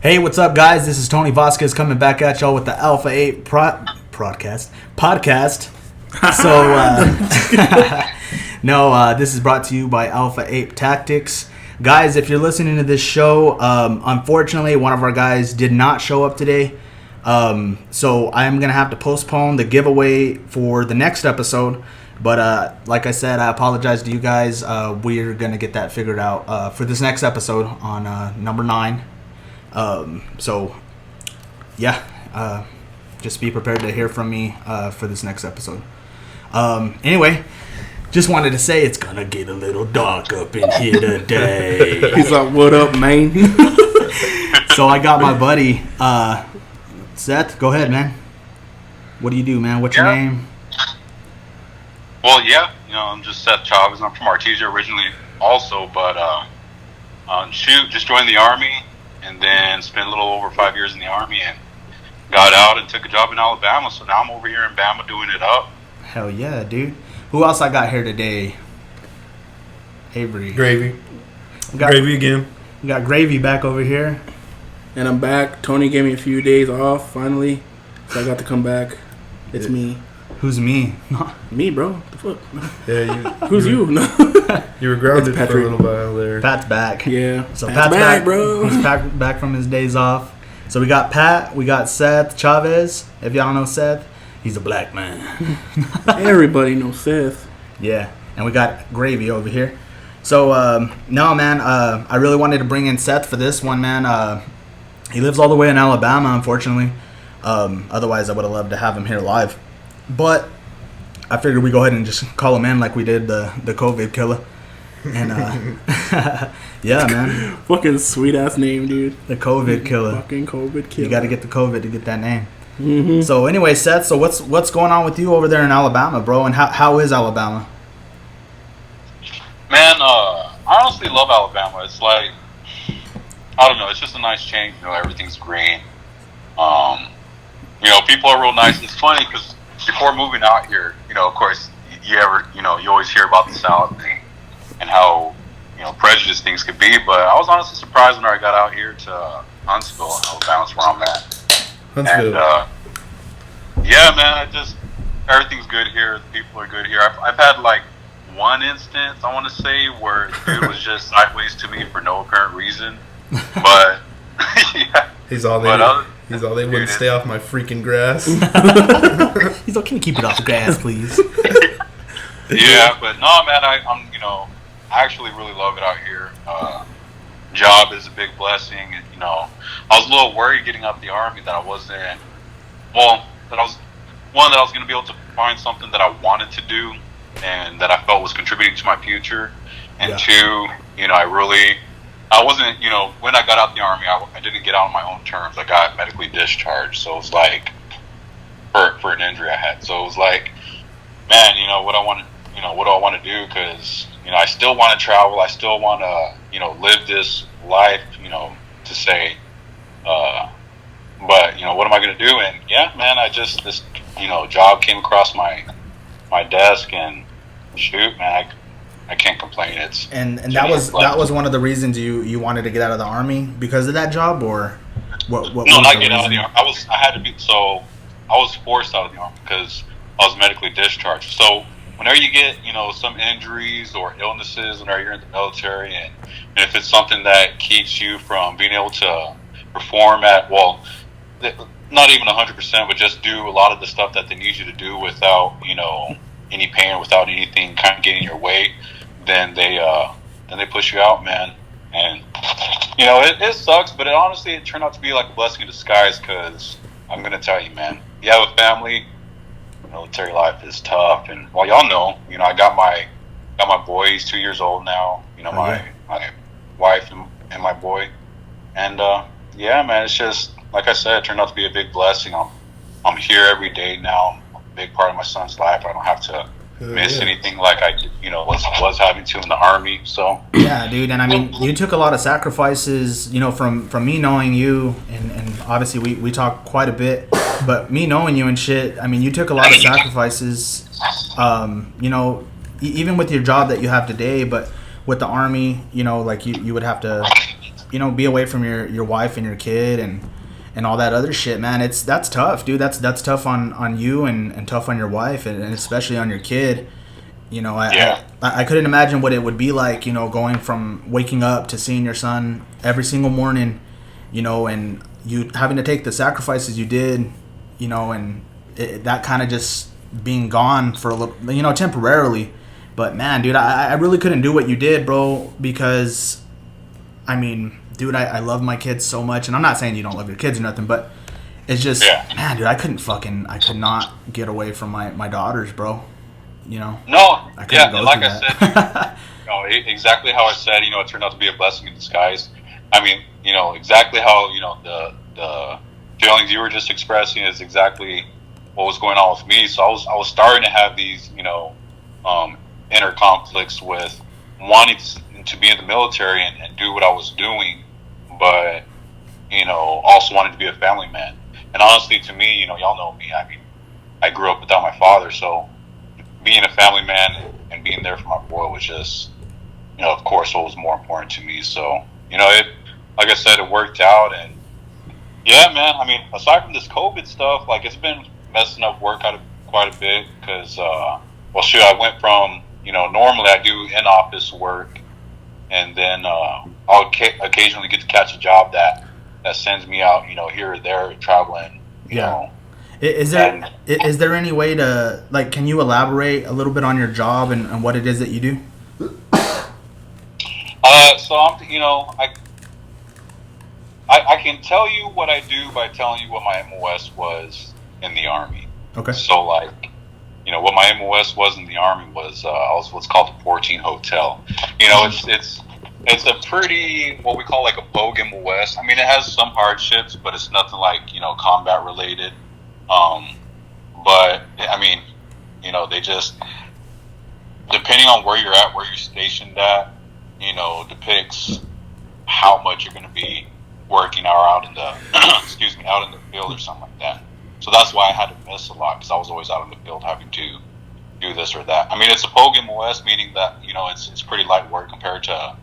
Hey, what's up, guys? This is Tony Vasquez coming back at y'all with the Alpha Ape podcast. This is brought to you by Alpha Ape Tactics. Guys, if you're listening to this show, unfortunately, one of our guys did not show up today. So I am going to have to postpone the giveaway for the next episode. But like I said, I apologize to you guys. We're going to get that figured out for this next episode on number 9. Just be prepared to hear from me for this next episode. Anyway, just wanted to say it's gonna get a little dark up in here today. He's like, "What up, man?" So I got my buddy Seth. Go ahead, man. What do you do, man? What's your name? Well, I'm just Seth Chavez. I'm from Artesia originally, also, but just joined the Army. And then spent a little over 5 years in the Army and got out and took a job in Alabama. So now I'm over here in Bama doing it up. Hell yeah, dude. Who else I got here today? Avery. Gravy. Gravy again. We got Gravy back over here. And I'm back. Tony gave me a few days off, finally. So I got to come back. It's me. Who's me? Me, bro. The fuck? Yeah, Who's you? You were grounded for a little while there. Pat's back. Yeah. So Pat's back, bro. He's back from his days off. So we got Pat. We got Seth Chavez. If y'all know Seth, he's a black man. Everybody knows Seth. Yeah. And we got Gravy over here. So, I really wanted to bring in Seth for this one, man. He lives all the way in Alabama, unfortunately. Otherwise, I would have loved to have him here live. But I figured we'd go ahead and just call him in like we did the COVID killer. And, yeah, man. Fucking sweet-ass name, dude. The COVID killer. Fucking COVID killer. You got to get the COVID to get that name. Mm-hmm. So, anyway, Seth, so what's going on with you over there in Alabama, bro? And how is Alabama? Man, I honestly love Alabama. It's like, I don't know, it's just a nice change. Everything's green. People are real nice. It's funny because before moving out here, of course, you always hear about the South and how, prejudiced things could be. But I was honestly surprised when I got out here to Huntsville, Alabama, where I'm at. Huntsville. And, everything's good here. The people are good here. I've had like one instance, I want to say, where the dude was just sideways to me for no apparent reason. But, yeah. He's all they wouldn't stay off my freaking grass. He's like, can you keep it off the grass, please? Yeah, but no, man, I actually really love it out here. Job is a big blessing. And, I was a little worried getting out of the Army that I wasn't, that I was going to be able to find something that I wanted to do and that I felt was contributing to my future. And yeah. Two, I wasn't, when I got out the Army, I didn't get out on my own terms. I got medically discharged. So it was like, for an injury I had. So it was like, man, what do I want to do? Because, I still want to travel. I still want to, live this life, to say, but, what am I going to do? And yeah, man, this job came across my desk and shoot, man, I can't complain. And that was one of the reasons you wanted to get out of the Army because of that job, or what? No, not get out of the Army. I was forced out of the Army because I was medically discharged. So whenever you get some injuries or illnesses, whenever you're in the military, and if it's something that keeps you from being able to perform at not even 100%, but just do a lot of the stuff that they need you to do without any pain, without anything kind of getting in your way, then they push you out, man. And it sucks, but it turned out to be like a blessing in disguise. Because I'm gonna tell you, man, you have a family, military life is tough. And y'all know, I got my boy. He's 2 years old now. My wife and my boy. And yeah, man, it's just like I said, it turned out to be a big blessing. I'm here every day now. I'm a big part of my son's life. I don't have to miss anything like I was having to in the Army. So yeah, dude. And I mean, you took a lot of sacrifices, from me knowing you, and obviously we talk quite a bit, but me knowing you and shit, I mean, you took a lot of sacrifices, even with your job that you have today, but with the Army, like you would have to, be away from your wife and your kid and all that other shit, man. That's tough, dude. That's tough on you and tough on your wife and especially on your kid. I couldn't imagine what it would be like, going from waking up to seeing your son every single morning, and you having to take the sacrifices you did, and that kind of just being gone for a little, temporarily. But man, dude, I really couldn't do what you did, bro, because, I mean, dude, I love my kids so much, and I'm not saying you don't love your kids or nothing, but it's just, man, dude, I could not get away from my daughters, bro. No, yeah, and like I said, exactly how I said, it turned out to be a blessing in disguise. I mean, exactly how, the feelings you were just expressing is exactly what was going on with me. So I was starting to have these, inner conflicts with wanting to be in the military and do what I was doing, but, also wanting to be a family man. And honestly, to me, y'all know me. I mean, I grew up without my father, so being a family man and being there for my boy was just, of course, what was more important to me. So, it, like I said, it worked out. And yeah, man, I mean, aside from this COVID stuff, like, it's been messing up work out quite a bit because, I went from, normally I do in-office work, and then I'll occasionally get to catch a job that sends me out, here or there, traveling, you know. Is there any way to, like, can you elaborate a little bit on your job and what it is that you do? So I can tell you what I do by telling you what my MOS was in the Army. Okay. So, like, what my MOS was in the Army was I was what's called a 14 hotel. It's a pretty, what we call like a Vogue MOS. I mean, it has some hardships, but it's nothing like, combat related. But I mean, they just, depending on where you're at, where you're stationed at, depicts how much you're going to be working or out in the, out in the field or something like that. So that's why I had to miss a lot, because I was always out in the field having to do this or that. I mean, it's a Vogue MOS, meaning that, it's pretty light work compared to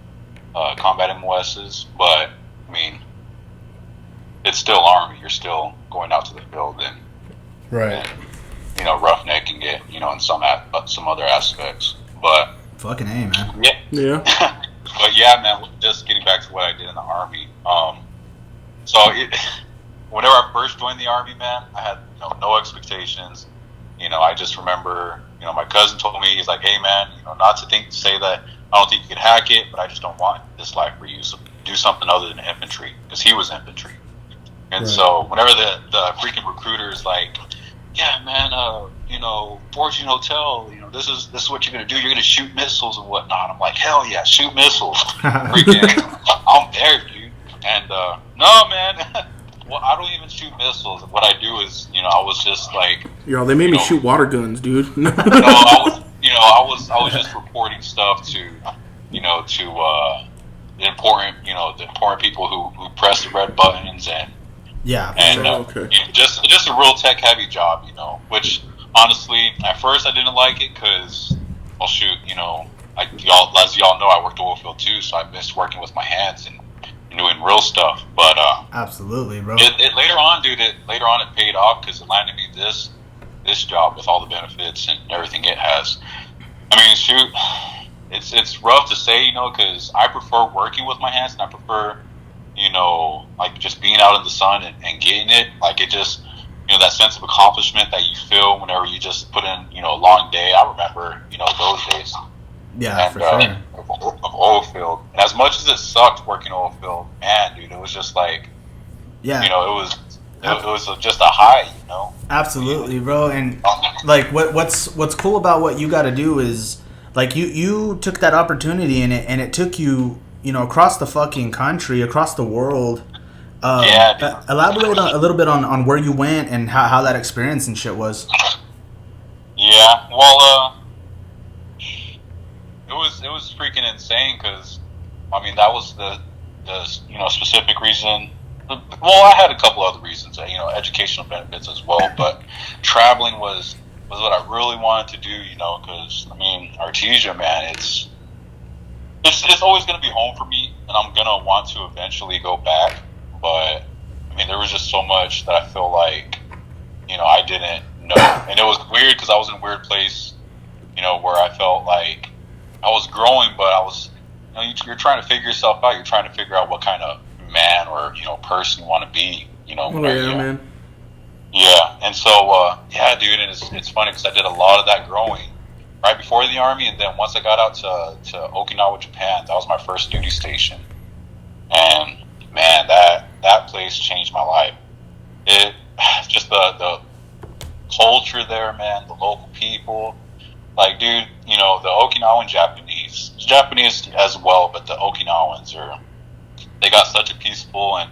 combat MOSs, but I mean, it's still Army. You're still going out to the field and, right, and roughnecking it, in some other aspects. But fucking A, man. Yeah. But yeah, man. Just getting back to what I did in the Army. Whenever I first joined the Army, man, I had no expectations. I just remember, my cousin told me, he's like, "Hey, man, not to say that I don't think you could hack it, but I just don't want this life for you. So do something other than infantry," because he was infantry. And so whenever the freaking recruiter is like, "Yeah, man, 14 hotel, this is what you're gonna do. You're gonna shoot missiles and whatnot." I'm like, "Hell yeah, shoot missiles!" Freaking, I'm there, dude. And no, man. Well, I don't even shoot missiles. What I do is, I was just like, they made me shoot water guns, dude. I was just reporting stuff to the important people who press the red buttons and just a real tech heavy job, which honestly at first I didn't like it because, well, shoot, as y'all know, I worked oil field too, so I missed working with my hands and doing real stuff. But absolutely, bro. Later on it paid off because it landed me this job with all the benefits and everything it has. I mean, shoot, it's rough to say, because I prefer working with my hands, and I prefer, like, just being out in the sun and getting it. Like, it just, that sense of accomplishment that you feel whenever you just put in, a long day. I remember, those days. Yeah, and, for sure. Of oil field. And as much as it sucked working oil field, man, dude, it was just like, it was just a high, Absolutely, bro. And like, what's cool about what you got to do is, like, you took that opportunity and it took you, across the fucking country, across the world. Elaborate a little bit on where you went and how that experience and shit was. Yeah, well, it was freaking insane because, I mean, that was the specific reason. Well, I had a couple other reasons, educational benefits as well, but traveling was what I really wanted to do, because, I mean, Artesia, man, it's always going to be home for me, and I'm going to want to eventually go back. But I mean, there was just so much that I feel like, I didn't know, and it was weird because I was in a weird place, where I felt like I was growing, but I was, you're trying to figure yourself out. You're trying to figure out what kind of man or person you want to be. Man. Yeah, and so yeah, dude, and it's funny because I did a lot of that growing right before the Army, and then once I got out to Okinawa, Japan, that was my first duty station, and man, that place changed my life. It just the culture there, man, the local people, like, dude, the Okinawan Japanese as well, but the Okinawans they got such a peaceful and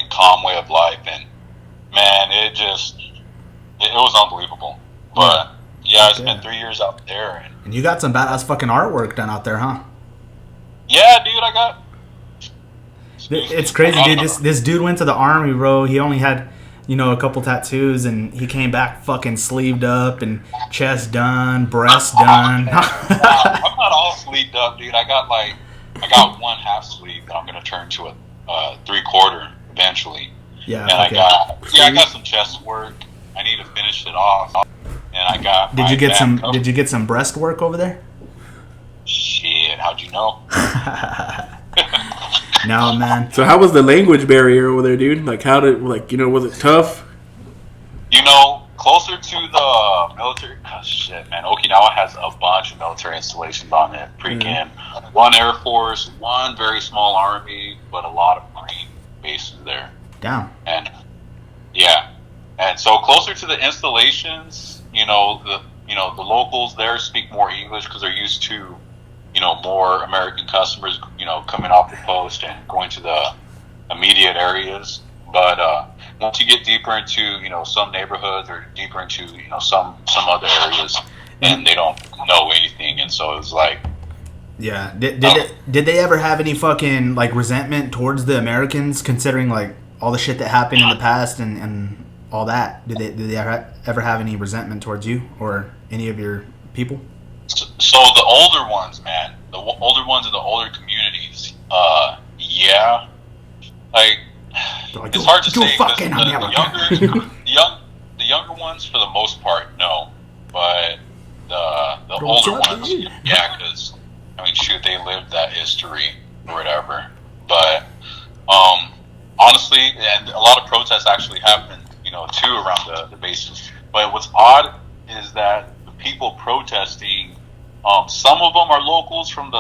calm way of life, and man, it was unbelievable. But yeah, I spent 3 years out there, and you got some badass fucking artwork done out there, huh? Yeah, dude, I got. It's crazy, dude. This dude went to the Army, bro. He only had, a couple tattoos, and he came back fucking sleeved up and chest done, breast done. I'm not all sleeved up, dude. I got one half sleeve that I'm gonna turn to a 3/4 eventually. Yeah, and I got some chest work. I need to finish it off, and I got. Did you get some breast work over there? Shit, how'd you know? No, man. So how was the language barrier over there, dude? Like, was it tough? Closer to the military. Oh, shit, man. Okinawa has a bunch of military installations on it. Freaking one Air Force, one very small Army, but a lot of Marine bases there. Damn. And yeah, and so closer to the installations, the locals there speak more English because they're used to, more American customers, coming off the post and going to the immediate areas. But once you get deeper into, some neighborhoods or deeper into, some other areas, and they don't know anything, and so it's like. Yeah. Did they ever have any fucking like resentment towards the Americans, considering like all the shit that happened in the past and all that? Did they ever have any resentment towards you or any of your people? So the older ones, man, the older ones in the older communities, yeah, like it's hard to say. The younger ones, for the most part, no, but the older ones, yeah, because I mean, shoot, they lived that history or whatever. But honestly, and a lot of protests actually happened, too, around the bases. But what's odd is that the people protesting, some of them are locals from the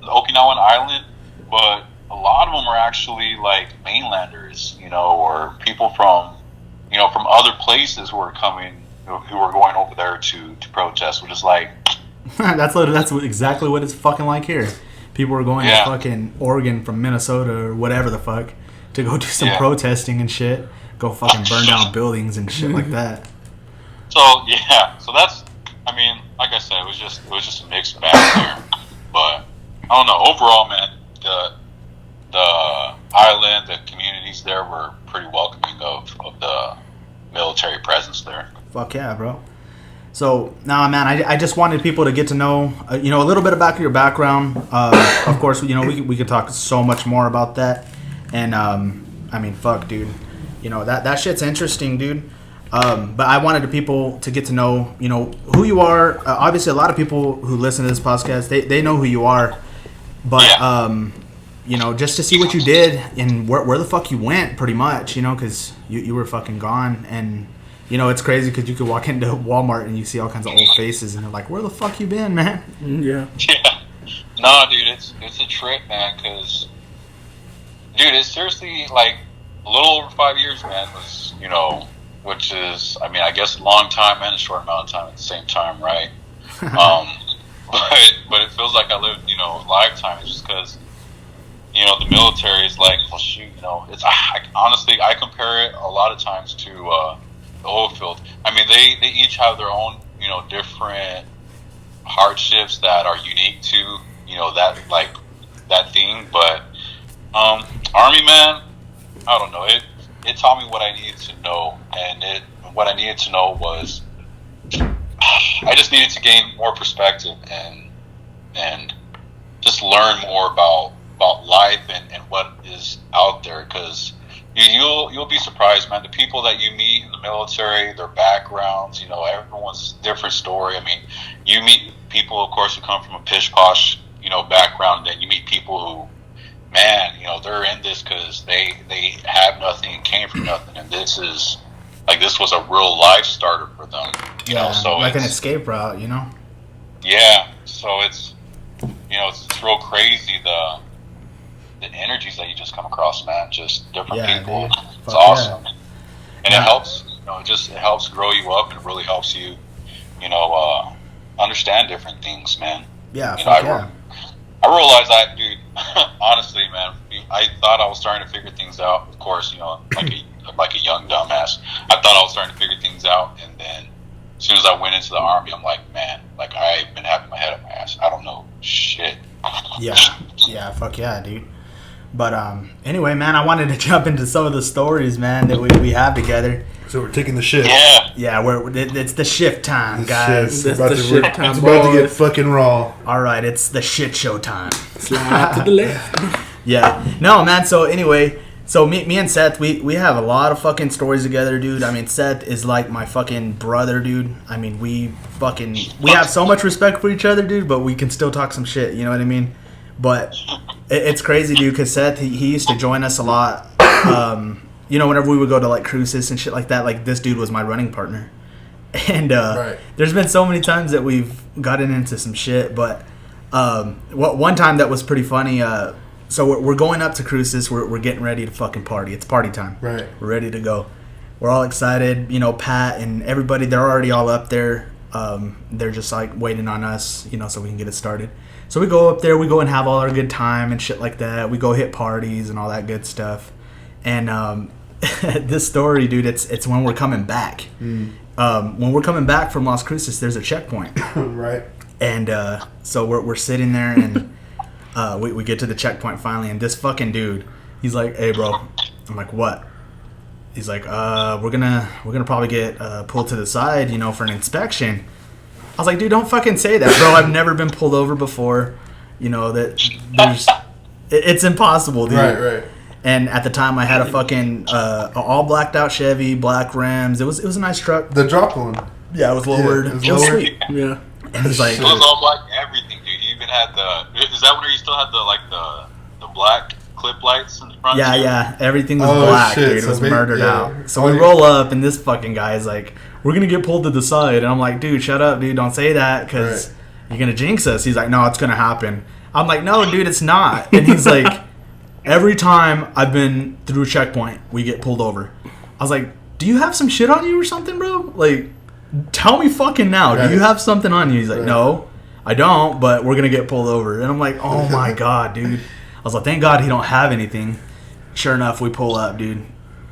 Okinawan island, but a lot of them are actually like mainlanders, or people from other places who are coming, who are going over there to protest, which is like. That's exactly what it's fucking like here. People are going to fucking Oregon from Minnesota or whatever the fuck to go do some protesting and shit. Go fucking burn down buildings and shit like that. So that's, I mean, like I said, it was just a mixed bag there. But I don't know. Overall, man, the island, the communities there were pretty welcoming of the military presence there. Fuck yeah, bro. So, man, I just wanted people to get to know, a little bit about your background. Of course, we could talk so much more about that. And, I mean, fuck, dude. That shit's interesting, dude. But I wanted people to get to know, who you are. Obviously, a lot of people who listen to this podcast, they know who you are. But, just to see what you did and where the fuck you went, pretty much, because you were fucking gone. And... it's crazy because you could walk into Walmart and you see all kinds of old faces and they're like, where the fuck you been, man? Yeah. Yeah. No, dude, it's a trip, man, because, dude, it's seriously, like, a little over 5 years, man, was, which is, I mean, I guess a long time and a short amount of time at the same time, right? But it feels like I lived, a lifetime. It's just because, the military is like, well, shoot, it's, honestly, I compare it a lot of times to, the oil field. I mean, they each have their own, different hardships that are unique to, that thing. But Army, man, I don't know. It taught me what I needed to know, and what I needed to know was I just needed to gain more perspective and just learn more about life and what is out there, because you'll be surprised, man. The people that you meet in the military, their backgrounds, everyone's different story. I mean, you meet people, of course, who come from a pish posh, background, and then you meet people who, man, they're in this because they have nothing and came from nothing, and this was a real life starter for them. So like an escape route, Yeah, so it's real crazy the energies that you just come across, man. Just different people. Dude. It's awesome, and it helps. It helps grow you up, and it really helps you, understand different things, man. Yeah, I realized that, dude. Honestly, man, I thought I was starting to figure things out. Of course, like a young dumbass. I thought I was starting to figure things out, and then as soon as I went into the Army, I'm like, man, like I've been having my head up my ass. I don't know shit. Yeah, fuck yeah, dude. But anyway, man, I wanted to jump into some of the stories, man, that we have together. So we're taking the shift. Yeah, it's the shift time, guys. It's the shift time. It's about to get fucking raw. All right, it's the shit show time. Slide to the left. Yeah. No, man, so anyway, so me and Seth, we have a lot of fucking stories together, dude. I mean, Seth is like my fucking brother, dude. I mean, we have so much respect for each other, dude, but we can still talk some shit, you know what I mean? But it's crazy, dude, because Seth, he used to join us a lot. Whenever we would go to, like, cruises and shit like that, like, this dude was my running partner. And there's been so many times that we've gotten into some shit, but one time that was pretty funny, so we're going up to cruises, we're getting ready to fucking party. It's party time. Right. We're ready to go. We're all excited, Pat and everybody, they're already all up there. They're just, like, waiting on us, so we can get it started. So we go up there, we go and have all our good time and shit like that. We go hit parties and all that good stuff. And this story, dude, it's when we're coming back. When we're coming back from Las Cruces, there's a checkpoint. Right. And so we're sitting there, and we get to the checkpoint finally, and this fucking dude, he's like, "Hey, bro." I'm like, "What?" He's like, we're gonna probably get pulled to the side, for an inspection." I was like, "Dude, don't fucking say that, bro. I've never been pulled over before. It's impossible, dude." Right. And at the time, I had a fucking all blacked out Chevy, black rims. It was a nice truck. The drop one. Yeah, it was lowered. Yeah, it was sweet. Yeah. And he's like, it was all black, everything, dude. You even had is that when you still had the black clip lights in the front? Yeah. Everything was black, shit. dude. It So was they- murdered yeah. out. So we roll up, and this fucking guy is like, "We're going to get pulled to the side." And I'm like, "Dude, shut up, dude. Don't say that, because you're going to jinx us." He's like, "No, it's going to happen." I'm like, "No, dude, it's not." And he's like, "Every time I've been through a checkpoint, we get pulled over." I was like, "Do you have some shit on you or something, bro? Like, tell me fucking now. Right. Do you have something on you?" He's like, Right. "No, I don't, but we're going to get pulled over." And I'm like, "Oh my God, dude." I was like, "Thank God he don't have anything." Sure enough, we pull up, dude.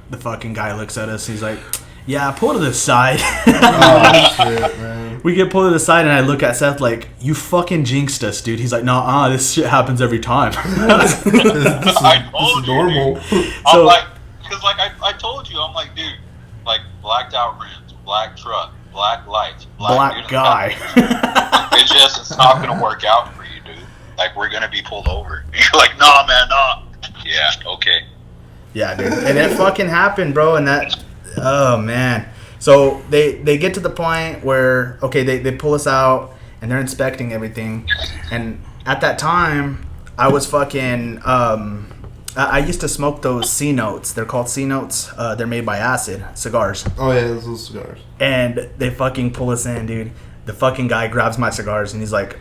The fucking guy looks at us. He's like, "Yeah, pull to the side." Oh, shit, man. We get pulled to the side, and I look at Seth like, "You fucking jinxed us, dude." He's like, "Nah, this shit happens every time." This is normal. I'm like, because like I told you, I'm like, dude, like blacked out rims, black truck, black lights, Black dude, guy. it's not gonna work out for you, dude. Like, we're gonna be pulled over. You're like, "Nah, man, nah." Yeah, okay. Yeah, dude. And it fucking happened, bro. And that, oh, man. So they get to the point where, okay, they pull us out, and they're inspecting everything. And at that time, I was fucking, I used to smoke those C notes. They're called C notes. They're made by acid cigars. Oh, yeah, those are cigars. And they fucking pull us in, dude. The fucking guy grabs my cigars, and he's like,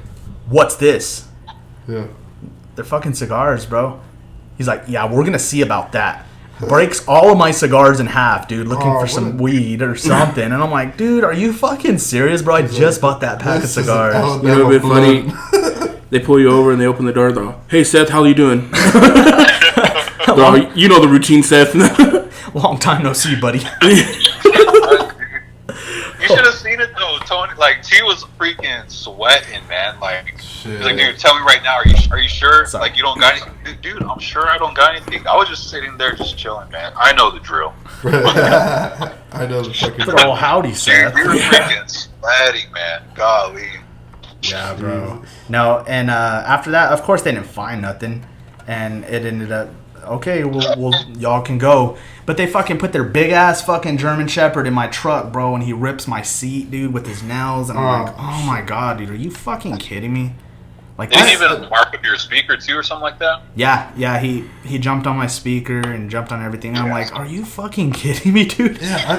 "What's this?" Yeah. They're fucking cigars, bro. He's like, "Yeah, we're going to see about that." Breaks all of my cigars in half, dude, looking for some weed or something. And I'm like, "Dude, are you fucking serious, bro? I just bought that pack of cigars." You know, a bit funny. They pull you over and they open the door. Though, "Hey, Seth, how you doing?" You know the routine, Seth. Long time no see, buddy. You should have seen it though, Tony. Like, he was freaking sweating, man. Like, he's like, "Dude, tell me right now. Are you sure? Sorry. Like, you don't got anything?" Dude, I'm sure I don't got anything. I was just sitting there, just chilling, man. I know the drill. I know the fucking Oh, howdy, Seth. Dude, you're freaking sweating, man. Golly. Yeah, bro. No, and after that, of course, they didn't find nothing, and it ended up okay. Well, y'all can go, but they fucking put their big ass fucking German Shepherd in my truck, bro, and he rips my seat, dude, with his nails, and I'm like, oh my god, dude, are you fucking kidding me? Like, did he even mark up your speaker too, or something like that? Yeah, he jumped on my speaker and jumped on everything. And I'm like, are you fucking kidding me, dude? Yeah,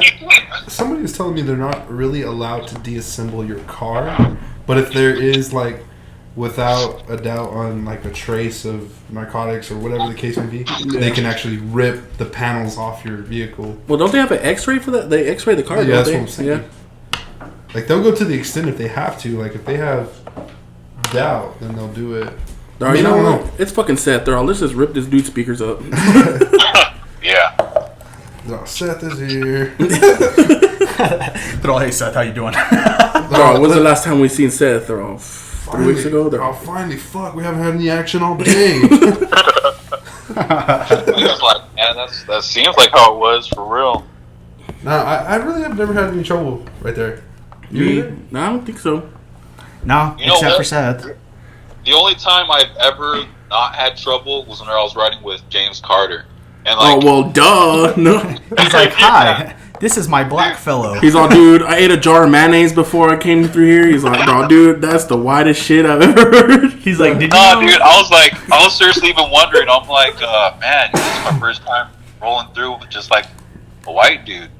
somebody was telling me they're not really allowed to deassemble your car, but if there is, like, without a doubt on, like, a trace of narcotics or whatever the case may be, they can actually rip the panels off your vehicle. Well, don't they have an X-ray for that? They X-ray the car, Yeah, don't that's they? what I'm saying. Yeah. Like, they'll go to the extent if they have to. Like, if they have doubt, then they'll do it. I mean, I don't know. It's fucking Seth. They're all, let's just rip this dude's speakers up. Yeah. Oh, Seth is here. They're all, hey Seth, how you doing? Bro, when's the last time we seen Seth? They're all 3 weeks ago. Finally, fuck, we haven't had any action all day. It's like, man, that seems like how it was for real. Nah, I really have never had any trouble right there. You either? No, I don't think so. No, You know except what? for Seth. The only time I've ever not had trouble was when I was riding with James Carter. And like, Oh, well, duh. No. He's like, hi, this is my black fellow. He's all, dude, I ate a jar of mayonnaise before I came through here. He's like, bro, dude, that's the whitest shit I've ever heard. He's like, did you nah, know? dude, I was seriously even wondering. I'm like, man, this is my first time rolling through with just like a white dude.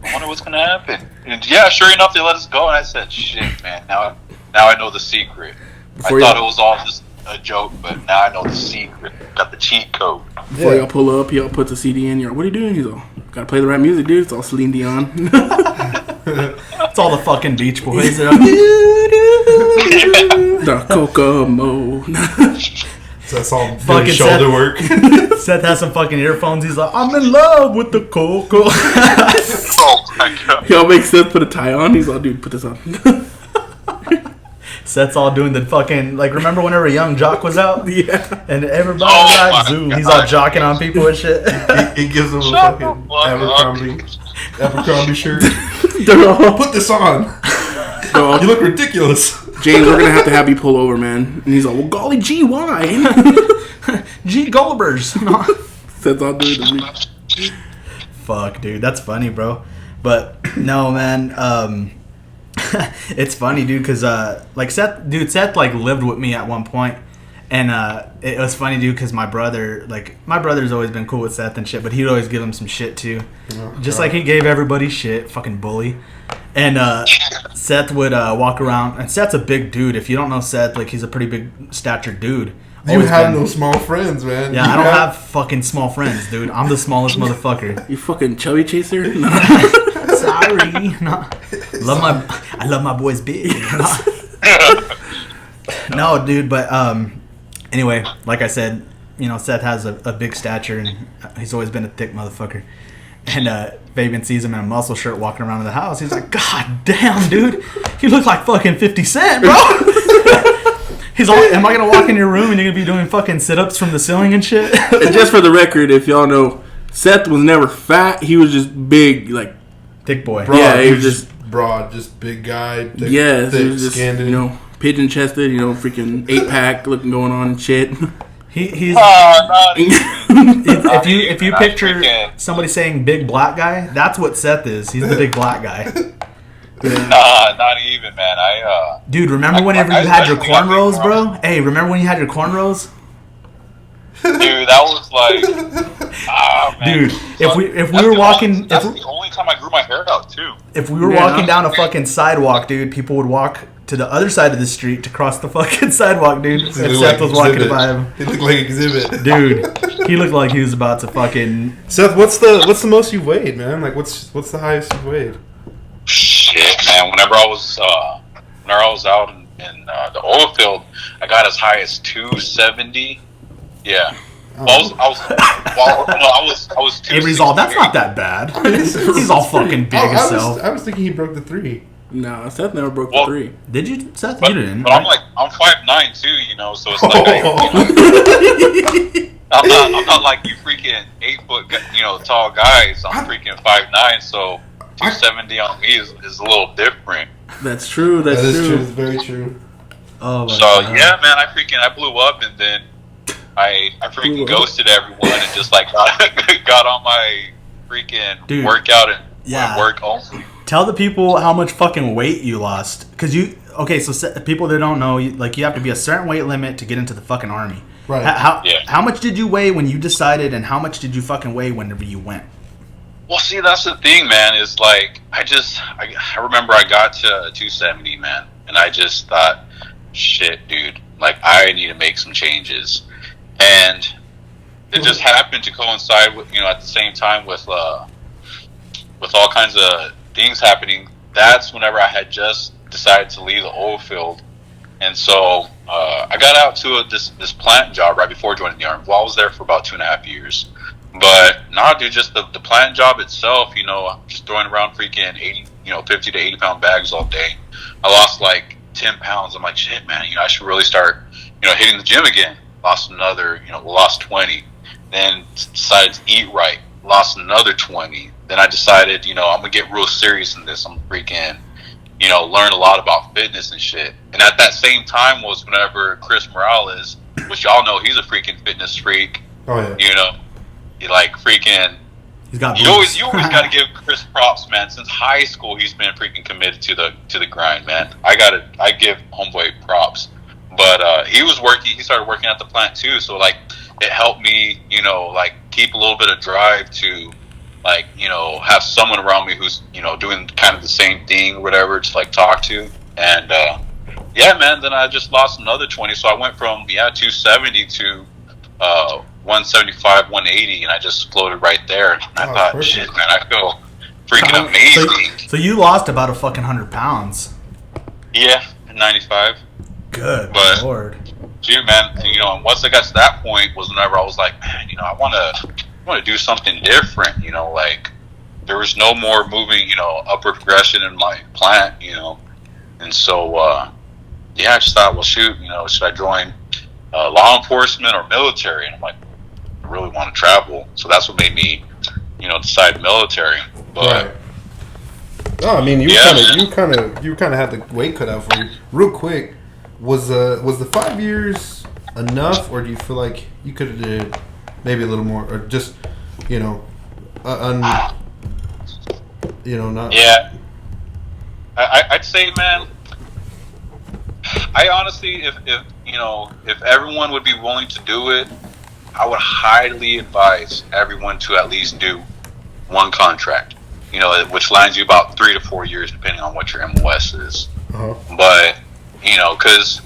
I wonder what's gonna happen. And yeah, sure enough, they let us go, and I said, shit, man, now I know the secret. I thought it was all just a joke, but now I know the secret. Got the cheat code. Before y'all pull up, y'all puts the CD in. You're like, what are you doing? He's all, gotta play the right music, dude. It's all Celine Dion. It's all the fucking Beach Boys. They're The Kokomo. So that's all Fucking shoulder Seth. work. Seth has some fucking earphones. He's like, I'm in love with the cocoa. Oh my god. Y'all make Seth put a tie on. He's all, dude, put this on. Seth's all doing the fucking, like, remember whenever Young Jock was out? Yeah. And everybody Oh like my Zoom. God. He's all jocking on people and shit. He gives them a Shut the fucking fuck Abercrombie shirt. They're all, Put this on. they're all, You look ridiculous. James, we're gonna have to have you pull over, man. And he's all, well, golly gee, why? G. Gullivers. Seth's all doing the Fuck, dude. That's funny, bro. But, no, man. It's funny, dude, because, like, Seth, like, lived with me at one point. And it was funny, dude, because my brother's always been cool with Seth and shit, but he'd always give him some shit, too. Oh, Just God. like he gave everybody shit. Fucking bully. And Seth would walk around. And Seth's a big dude. If you don't know Seth, like, he's a pretty big statured dude. You Always have been. no small friends, man. Yeah, I don't have fucking small friends, dude. I'm the smallest motherfucker. You fucking chubby chaser? No. Sorry. No. I love my boys big. No, dude, but anyway, like I said, you know, Seth has a big stature and he's always been a thick motherfucker. And Fabian sees him in a muscle shirt walking around in the house. He's like, God damn, dude. You look like fucking 50 Cent, bro. He's all, am I going to walk in your room and you're going to be doing fucking sit-ups from the ceiling and shit? And just for the record, if y'all know, Seth was never fat. He was just big, like, Thick boy. Broad, Yeah, he he was was just broad, just big guy. Thick, yes, thick he was just, skinned. you know, pigeon chested, you know, freaking 8-pack looking going on and shit. He's Not even. if you picture Freaking- somebody saying big black guy, that's what Seth is. He's the big black guy. Nah, not even, man. Dude, remember whenever you had your cornrows, bro? Hey, remember when you had your cornrows? Dude, that was like, man. Dude, if we were walking, That's the only time I grew my hair out too. if we were Yeah. walking down a fucking sidewalk, dude, people would walk to the other side of the street to cross the fucking sidewalk, dude. If He looked Seth was walking Exhibit. by him, He looked like Exhibit. dude, he looked like he was about to fucking. Seth, what's the most you weighed, man? Like, what's the highest you've weighed? Shit, man. Whenever I was out in the oil field, I got as high as 270. Yeah. Well, I was Avery's all, that's not that bad. He's all fucking big as hell. I was thinking he broke the 3. No, Seth never broke Well, the 3. Did you, Seth? But, You didn't. but I'm 5'9" too, you know. So it's like I'm not like you freaking 8-foot, you know, tall guys. I'm freaking 5'9", so 270 on me is a little different. That's true. That That's is true. true. It's very true. Oh my So God. yeah, man, I blew up, and then I freaking ghosted everyone and just like got on my freaking Dude, workout and yeah. work only. Tell the people how much fucking weight you lost. Because so people that don't know, you have to be a certain weight limit to get into the fucking army. Right. How much did you weigh when you decided, and how much did you fucking weigh whenever you went? Well, see, that's the thing, man. Is like I remember I got to 270, man, and I just thought, shit, dude, like I need to make some changes, and it just happened to coincide with at the same time with all kinds of things happening. That's whenever I had just decided to leave the oil field, and so I got out to this plant job right before joining the army. Well, I was there for about 2.5 years. But nah, dude, just the plant job itself, just throwing around freaking 50 to 80 pound bags all day. I lost like 10 pounds. I'm like, shit, man, I should really start, hitting the gym again. Lost another, lost 20. Then decided to eat right. Lost another 20. Then I decided, I'm going to get real serious in this. I'm freaking, learn a lot about fitness and shit. And at that same time was whenever Chris Morales, which y'all know he's a freaking fitness freak. Oh, yeah. Like freaking, He's got you always got to give Chris props, man. Since high school, he's been freaking committed to the grind, man. I give homeboy props. But he started working at the plant too, so like it helped me, like keep a little bit of drive to, like have someone around me who's doing kind of the same thing or whatever to like talk to. And yeah, man. Then I just lost another 20, so I went from 270 to 175, 180, and I just floated right there. And I thought, perfect. Shit, man, I feel freaking amazing. So you lost about a fucking 100 pounds. Yeah, 95. Good Lord. Dude, man, and once I got to that point was whenever I was like, man, I want to do something different. Like there was no more moving, upward progression in my plant, and so yeah, I just thought, well, shoot, should I join law enforcement or military? And I'm like, I really want to travel, so that's what made me, decide military. But right. No, I mean, you kind of had the weight cut out for you. Real quick, was the 5 years enough, or do you feel like you could have did maybe a little more, or just not? Yeah, I'd say, man, I honestly, if everyone would be willing to do it, I would highly advise everyone to at least do one contract, which lands you about 3 to 4 years, depending on what your MOS is. Uh-huh. But, because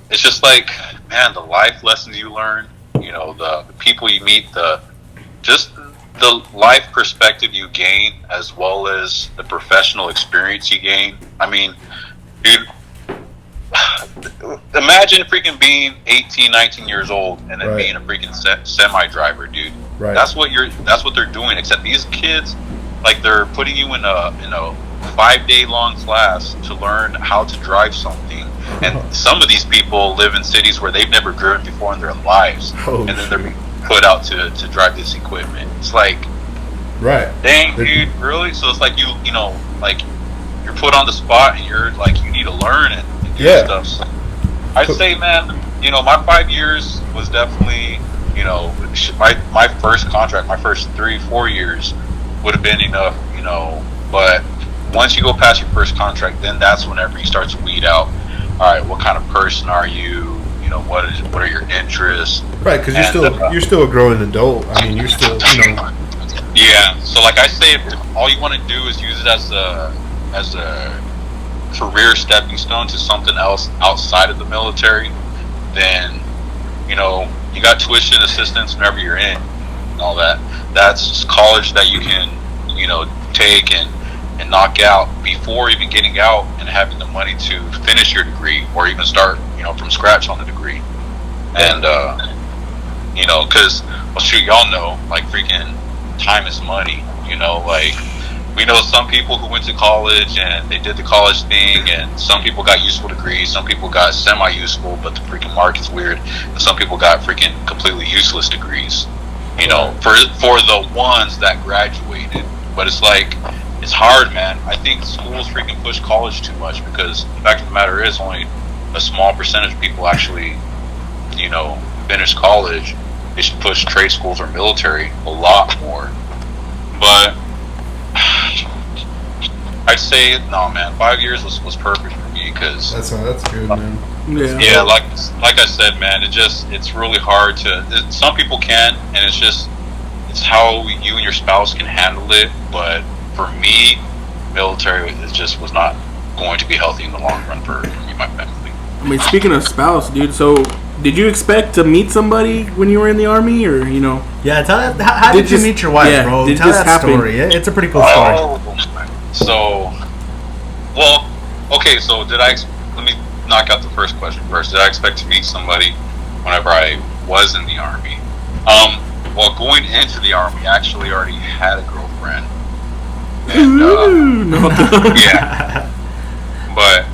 it's just like, man, the life lessons you learn, the people you meet, just the life perspective you gain, as well as the professional experience you gain. I mean, dude, imagine freaking being 18, 19 years old and then being a freaking semi driver, dude. Right. That's what they're doing. Except these kids, like, they're putting you in a 5-day long class to learn how to drive something. And some of these people live in cities where they've never driven before in their lives, and then they're being put out to drive this equipment. It's like, right, dang, dude, really? So it's like like you're put on the spot and you're like, you need to learn and do stuff. So I'd say, man, my 5 years was definitely, my first contract, my first 3-4 years would have been enough, but once you go past your first contract, then that's whenever you start to weed out, all right, what kind of person are you? What are your interests? Right, because you're still a growing adult. I mean, you're still, Yeah, so like I say, if all you want to do is use it as a career stepping stone to something else outside of the military, then you got tuition assistance whenever you're in and all that. That's college that you can take and knock out before even getting out and having the money to finish your degree or even start from scratch on the degree. And because well, shoot, y'all know, like, freaking time is money. Like, we know some people who went to college and they did the college thing, and some people got useful degrees, some people got semi-useful, but the freaking market's weird, and some people got freaking completely useless degrees, for the ones that graduated. But it's like, it's hard, man. I think schools freaking push college too much, because the fact of the matter is only a small percentage of people actually, finish college, they should push trade schools or military a lot more. But I'd say no, man. 5 years was perfect for me because that's good, man. Yeah, like I said, man. It's really hard to. Some people can, and it's how you and your spouse can handle it. But for me, military was not going to be healthy in the long run for me and my family. I mean, speaking of spouse, dude. So, did you expect to meet somebody when you were in the Army, or Yeah, tell that. How did you meet your wife, bro? Tell that story. It's a pretty cool story. So, well, okay. So let me knock out the first question first. Did I expect to meet somebody whenever I was in the Army? Well, going into the Army, I actually already had a girlfriend. And, yeah. But,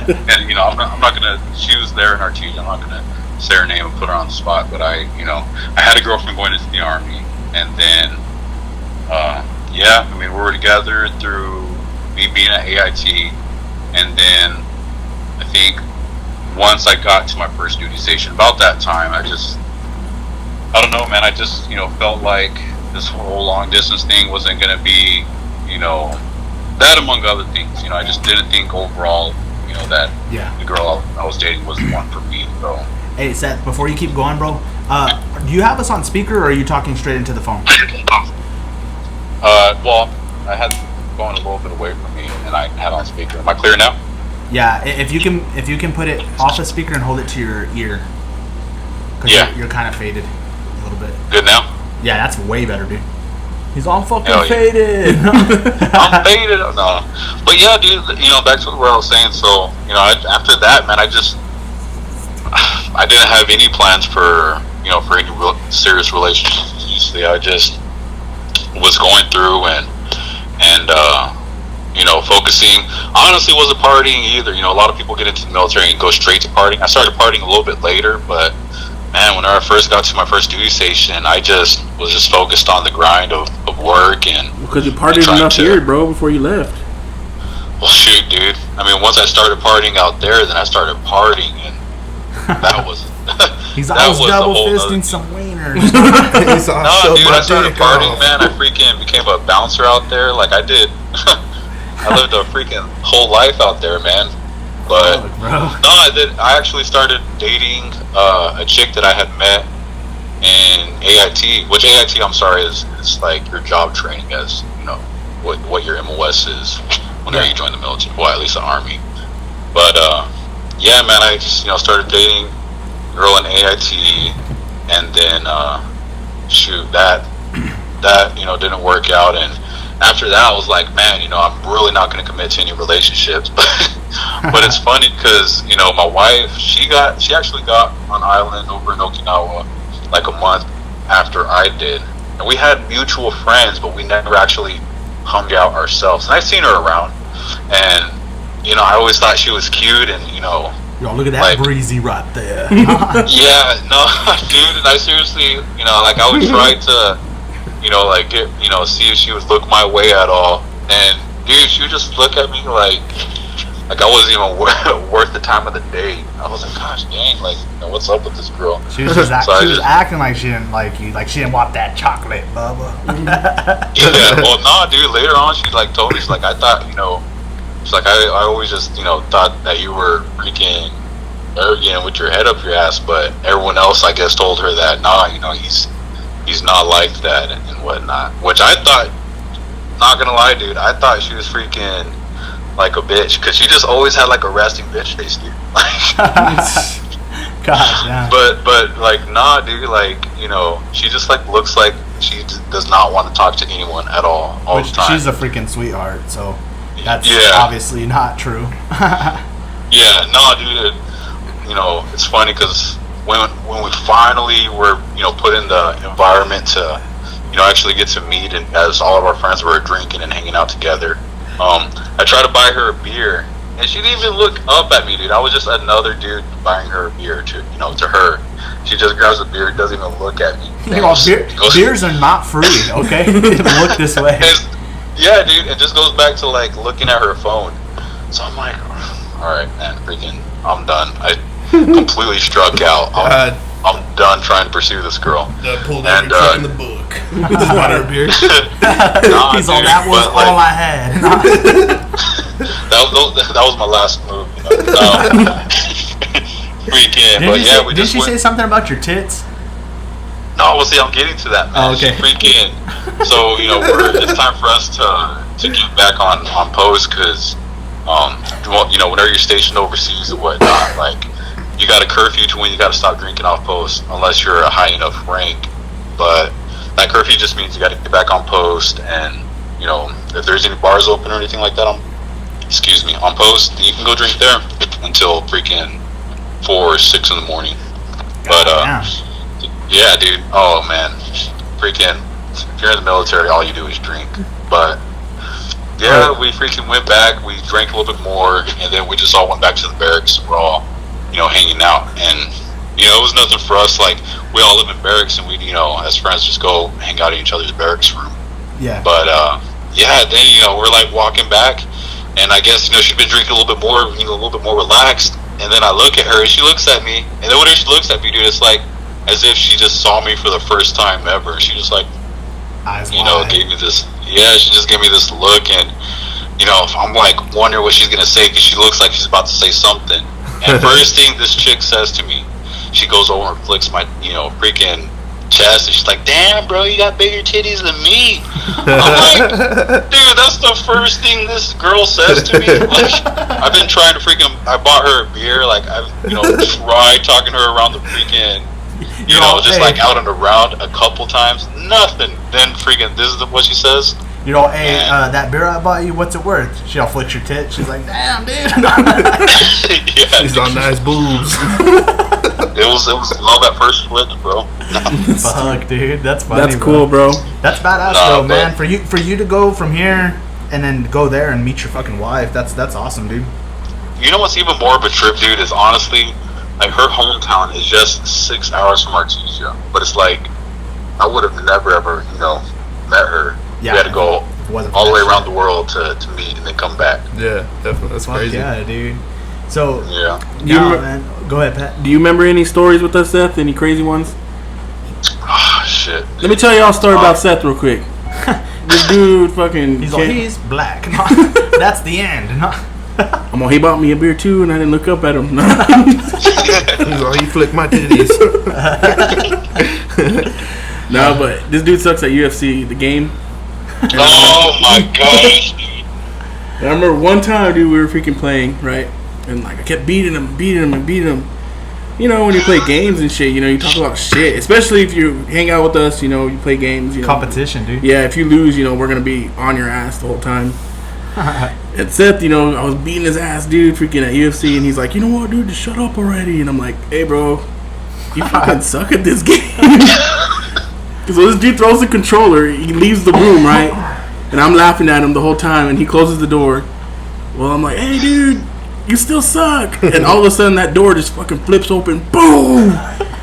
and, I'm not going to, she was there in RTG. I'm not going to say her name and put her on the spot, but I had a girlfriend going into the Army. And then, we were together through me being at AIT. And then I think once I got to my first duty station, about that time, I don't know, man. I just, felt like this whole long distance thing wasn't going to be, that among other things. I just didn't think overall, that the girl I was dating was the one for me. So. Hey, Seth, before you keep going, bro, do you have us on speaker or are you talking straight into the phone? Well, I had going a little bit away from me and I had on speaker. Am I clear now? Yeah, if you can put it off the speaker and hold it to your ear. Cause you're kind of faded a little bit. Good now? Yeah, that's way better, dude. He's all fucking faded. I'm faded. No. But yeah, dude, back to what I was saying. So, after that, man, I didn't have any plans for any serious relationships. I just was going through and focusing. Honestly, wasn't partying either. A lot of people get into the military and go straight to partying. I started partying a little bit later, but man, when I first got to my first duty station, I was just focused on the grind of work and. Because you partied enough here, bro, before you left. Well, shoot, dude. I mean, once I started partying out there, then I started partying, and that was. He's always double fisting some wieners. No, dude, I started partying, man. I freaking became a bouncer out there. Like I did. I lived a freaking whole life out there, man. But no, I actually started dating a chick that I had met in AIT, which AIT, I'm sorry, is like your job training as what your MOS is whenever you join the military, well, at least the Army. But yeah, man, I just started dating a girl in AIT, and then that didn't work out, and after that I was like, man, I'm really not going to commit to any relationships. But it's funny because my wife, she actually got on island over in Okinawa like a month after I did, and we had mutual friends, but we never actually hung out ourselves. And I've seen her around, and I always thought she was cute, and yo, look at that breezy right there. Yeah, no, dude, and I seriously, I would try to get, see if she would look my way at all, and dude, she would just look at me like I wasn't even worth the time of the day. I was like, gosh dang, what's up with this girl? She was just acting like she didn't like you, like she didn't want that chocolate, Bubba. Yeah, well, no, dude. Later on, she told me, she's like, I thought, she's like, I always just thought that you were freaking arrogant with your head up your ass, but everyone else, I guess, told her that nah, he's not like that and whatnot. Which I thought, not gonna lie, dude, I thought she was freaking like a bitch, because she just always had like a resting bitch face, dude. Gosh, yeah. But nah, dude, she just looks like she does not want to talk to anyone at all the time. She's a freaking sweetheart, so that's obviously not true. Yeah, no, dude. It's funny because when we finally were put in the environment to actually get to meet, and as all of our friends were drinking and hanging out together, I tried to buy her a beer, and she didn't even look up at me, dude. I was just another dude buying her a beer to her. She just grabs a beer, doesn't even look at me. Beers are not free, okay? Look this way. Yeah, dude. It just goes back to looking at her phone. So I'm like, all right, man, freaking, I'm done. I completely struck out. I'm done trying to pursue this girl. Pulled out your trick in the book. Just water beer. Nah, He's dude, all, that was but, all I had. that was my last move. You know? Freaking, but yeah, we did just she went. say something about your tits? No, well, see, I'm getting to that, man. Oh, okay. Freaking. So, you know, it's time for us to get back on post because, you know, whenever you're stationed overseas or whatnot, like, you got a curfew to when you got to stop drinking off post unless you're a high enough rank. But that curfew just means you got to get back on post, and, you know, if there's any bars open or anything like that on post, you can go drink there until freaking 4 or 6 in the morning. But, yeah, dude. Oh, man. Freaking, if you're in the military, all you do is drink. But, yeah, we freaking went back. We drank a little bit more, and then we just all went back to the barracks. We're all, you know, hanging out. And, you know, it was nothing for us. Like, we all live in barracks, and we, you know, as friends, just go hang out in each other's barracks room. Yeah. But, yeah, then, you know, we're, like, walking back. And I guess, you know, she'd been drinking a little bit more, you know, a little bit more relaxed. And then I look at her, and she looks at me. And then when she looks at me, dude, it's like, as if she just saw me for the first time ever. She just, like, Eyes you know, wide. gave me this, she just gave me this look. And, you know, I'm, like, wondering what she's going to say because she looks like she's about to say something. And first thing this chick says to me, she goes over and flicks my, you know, freaking chest. And she's like, damn, bro, you got bigger titties than me. I'm like, dude, that's the first thing this girl says to me. Like, I've been trying to freaking, I bought her a beer. Like, I've, you know, tried talking to her around the freaking, you know, just like out and around a couple times. Nothing. Then freaking, this is what she says. You know, hey, that beer I bought you, what's it worth? She'll flick your tit. She's like, damn, dude. Yeah, She's on nice boobs. It was love at first flip, bro. Fuck, dude, that's funny. That's cool, bro. That's badass, though, man. For you to go from here and then go there and meet your fucking wife, that's awesome, dude. You know what's even more of a trip, dude? Is honestly, like, her hometown is just 6 hours from Artesia, but it's like I would have never ever, you know, met her. Yeah, we had to go all the way around the world to meet and then come back. Yeah, definitely. That's crazy. Yeah, dude. So yeah, man. Go ahead, Pat. Do you remember any stories with us, Seth? Any crazy ones? Oh shit. Let me tell y'all a story about Seth real quick. This dude fucking. He's black. That's the end. He bought me a beer too, and I didn't look up at him. He's like, he flicked my titties. No, but this dude sucks at UFC, the game. Oh my gosh, dude. And I remember one time, dude, we were freaking playing, right? And like I kept beating him. You know, when you play games and shit, you know, you talk about shit. Especially if you hang out with us, you know, you play games. You know, competition, dude. Yeah, if you lose, you know, we're gonna be on your ass the whole time. And Seth, you know, I was beating his ass, dude, freaking at UFC, and he's like, you know what, dude, just shut up already. And I'm like, hey, bro, you fucking suck at this game. So this dude throws the controller, he leaves the room, right? And I'm laughing at him the whole time, and he closes the door. Well, I'm like, hey, dude, you still suck. And all of a sudden, that door just fucking flips open, boom!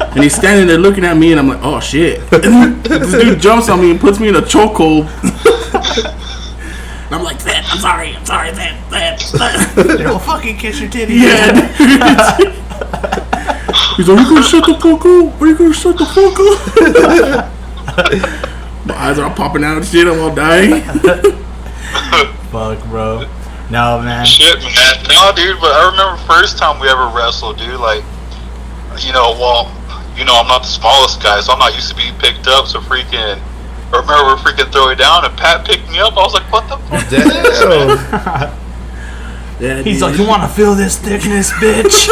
And he's standing there looking at me, and I'm like, oh, shit. And this dude jumps on me and puts me in a chokehold. And I'm like, Seth, I'm sorry, Seth. You know, fucking kiss your titty. Yeah, dude. He's like, you gonna shut the fuck up? Are you gonna shut the fuck up? My eyes are all popping out and shit. I'm all dying. Fuck, bro. No, man. Shit, man. No, dude, but I remember first time we ever wrestled, dude, like, you know, well, you know, I'm not the smallest guy, so I'm not used to being picked up, so freaking, I remember we're freaking throwing down, and Pat picked me up. I was like, what the fuck is this, man? Yeah, He's like, you want to feel this thickness, bitch?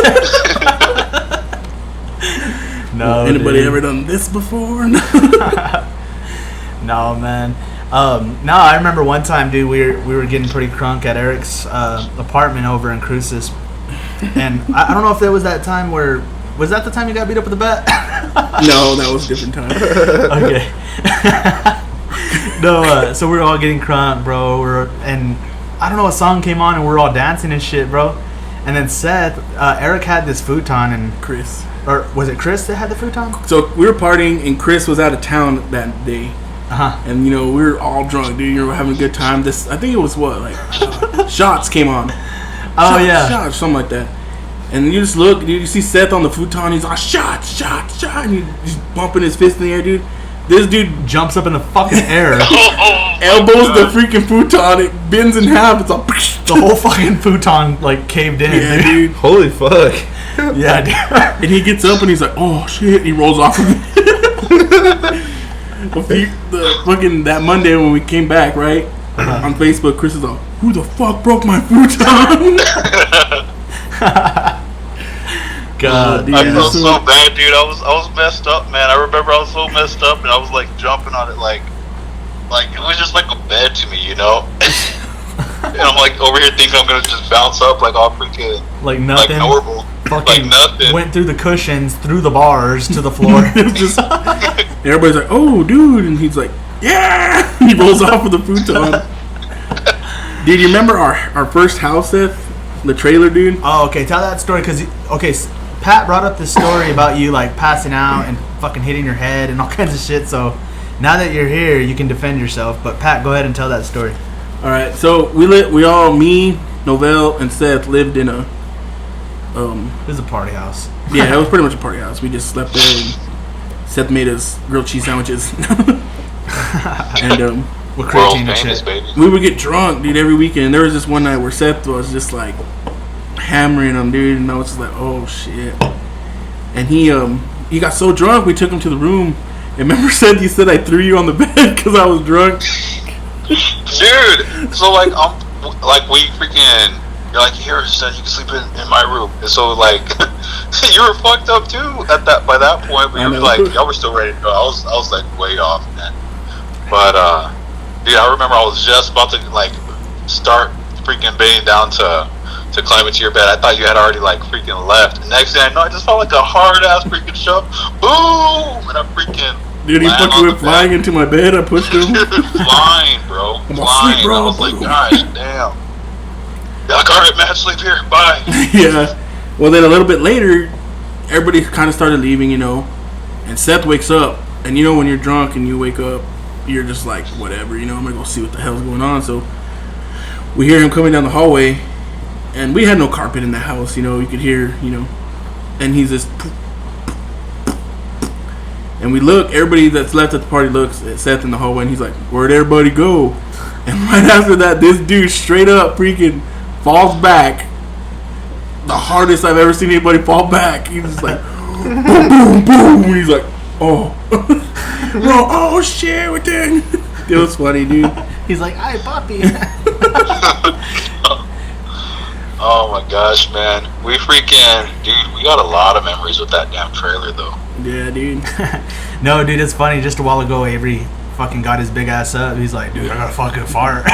No, anybody dude. ever done this before? No, man. No, I remember one time, dude, we were getting pretty crunk at Eric's apartment over in Cruces. And I don't know if there was that time where... Was that the time you got beat up with a bat? No, that was a different time. Okay. No, so we were all getting crunk, bro. And I don't know, a song came on and we were all dancing and shit, bro. And then Seth, Eric had this futon and... Chris. Or was it Chris that had the futon? So we were partying and Chris was out of town that day. Uh-huh. And, you know, we were all drunk, dude. You were having a good time. I think it was what, like, Shots came on. Oh, shot, yeah. shot, or something like that. And you just look, dude, you see Seth on the futon. He's like, shot, shot, shot, and he's bumping his fist in the air, dude. This dude Jumps up in the fucking air. elbows the freaking futon. It bends in half. It's like The whole fucking futon like caved in. yeah, dude. Holy fuck. Yeah, dude. And he gets up and he's like, oh shit. He rolls off of it. The fucking that Monday when we came back, right? On Facebook, Chris is like, who the fuck broke my futon? God, dude. I Yeah, felt so- so bad, dude. I was messed up, man. I remember I was so messed up, and I was like jumping on it, like it was just like a bed to me, you know. And I'm like over here thinking I'm gonna just bounce up like all freaking like nothing. like normal, Fucking like nothing. went through the cushions, through the bars to the floor. It was just everybody's like, oh dude, and he's like, yeah. He rolls off with the futon. Dude, you remember our first house, Seth? The trailer, dude. Oh, okay. Tell that story because Pat brought up this story about you like passing out and fucking hitting your head and all kinds of shit. So now that you're here, you can defend yourself. But Pat, go ahead and tell that story. All right, so me, Novell, and Seth lived in a This is a party house. yeah, it was pretty much a party house. We just slept there, and Seth made us grilled cheese sandwiches, and We're World creatine and famous, shit. baby. we would get drunk, dude, every weekend. There was this one night where Seth was just like hammering them, dude, and I was just like, oh shit. And he got so drunk, we took him to the room. And remember, Seth, you said I threw you on the bed because I was drunk. Dude, so like we freaking, you're like, here, Seth, you can sleep in my room. And so like you were fucked up too by that point, but I you were know. like, y'all were still ready to go. I was like way off, man. But dude, I remember I was just about to like start freaking bending down to climb into your bed. I thought you had already like freaking left. And next thing I know, I just felt like a hard ass freaking shove. Boom! And I freaking Dude, he landed fucking on went the flying bed. into my bed. I pushed him. Flying, bro. I'm Flying. asleep, bro. I was like, gosh, damn. You're like, alright, man, sleep here. Bye. Yeah. Well, then a little bit later, everybody kind of started leaving, you know. And Seth wakes up, and you know when you're drunk and you wake up, you're just like, whatever, you know, I'm gonna go see what the hell's going on. So we hear him coming down the hallway, and we had no carpet in the house, you know. You could hear, you know, and he's just. And we look, everybody that's left at the party looks at Seth in the hallway, and he's like, where'd everybody go? And right after that, this dude straight up freaking falls back. The hardest I've ever seen anybody fall back. He was like, boom, boom, boom. And he's like, oh. Oh, shit. What the? It was funny, dude. He's like, "Hi, Poppy." Oh my gosh, man. We got a lot of memories with that damn trailer though. Yeah, dude. No, dude, it's funny. Just a while ago, Avery fucking got his big ass up. He's like, "Dude, I gotta fucking fart."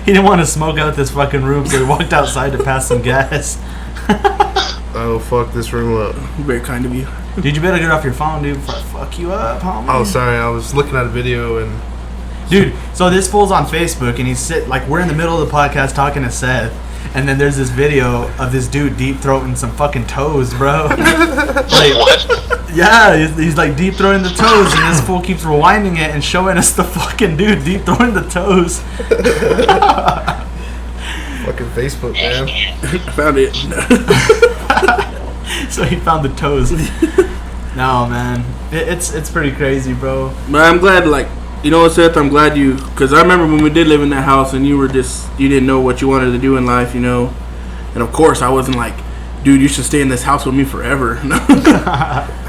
He didn't want to smoke out this fucking room, so he walked outside to pass some gas. Oh, fuck this room up. Very kind of you. Dude, you better get off your phone, dude, before I fuck you up, homie. Oh, sorry. I was looking at a video and... Dude, so this fool's on Facebook, and he's we're in the middle of the podcast talking to Seth, and then there's this video of this dude deep throating some fucking toes, bro. Like, What? yeah, he's like deep throwing the toes, and this fool keeps rewinding it and showing us the fucking dude deep throwing the toes. Fucking Facebook, man. I found it. So he found the toes. No, man, it's pretty crazy, bro. But I'm glad, like, you know what, Seth? I'm glad you, because I remember when we did live in that house and you didn't know what you wanted to do in life, you know. And of course, I wasn't like, dude, you should stay in this house with me forever.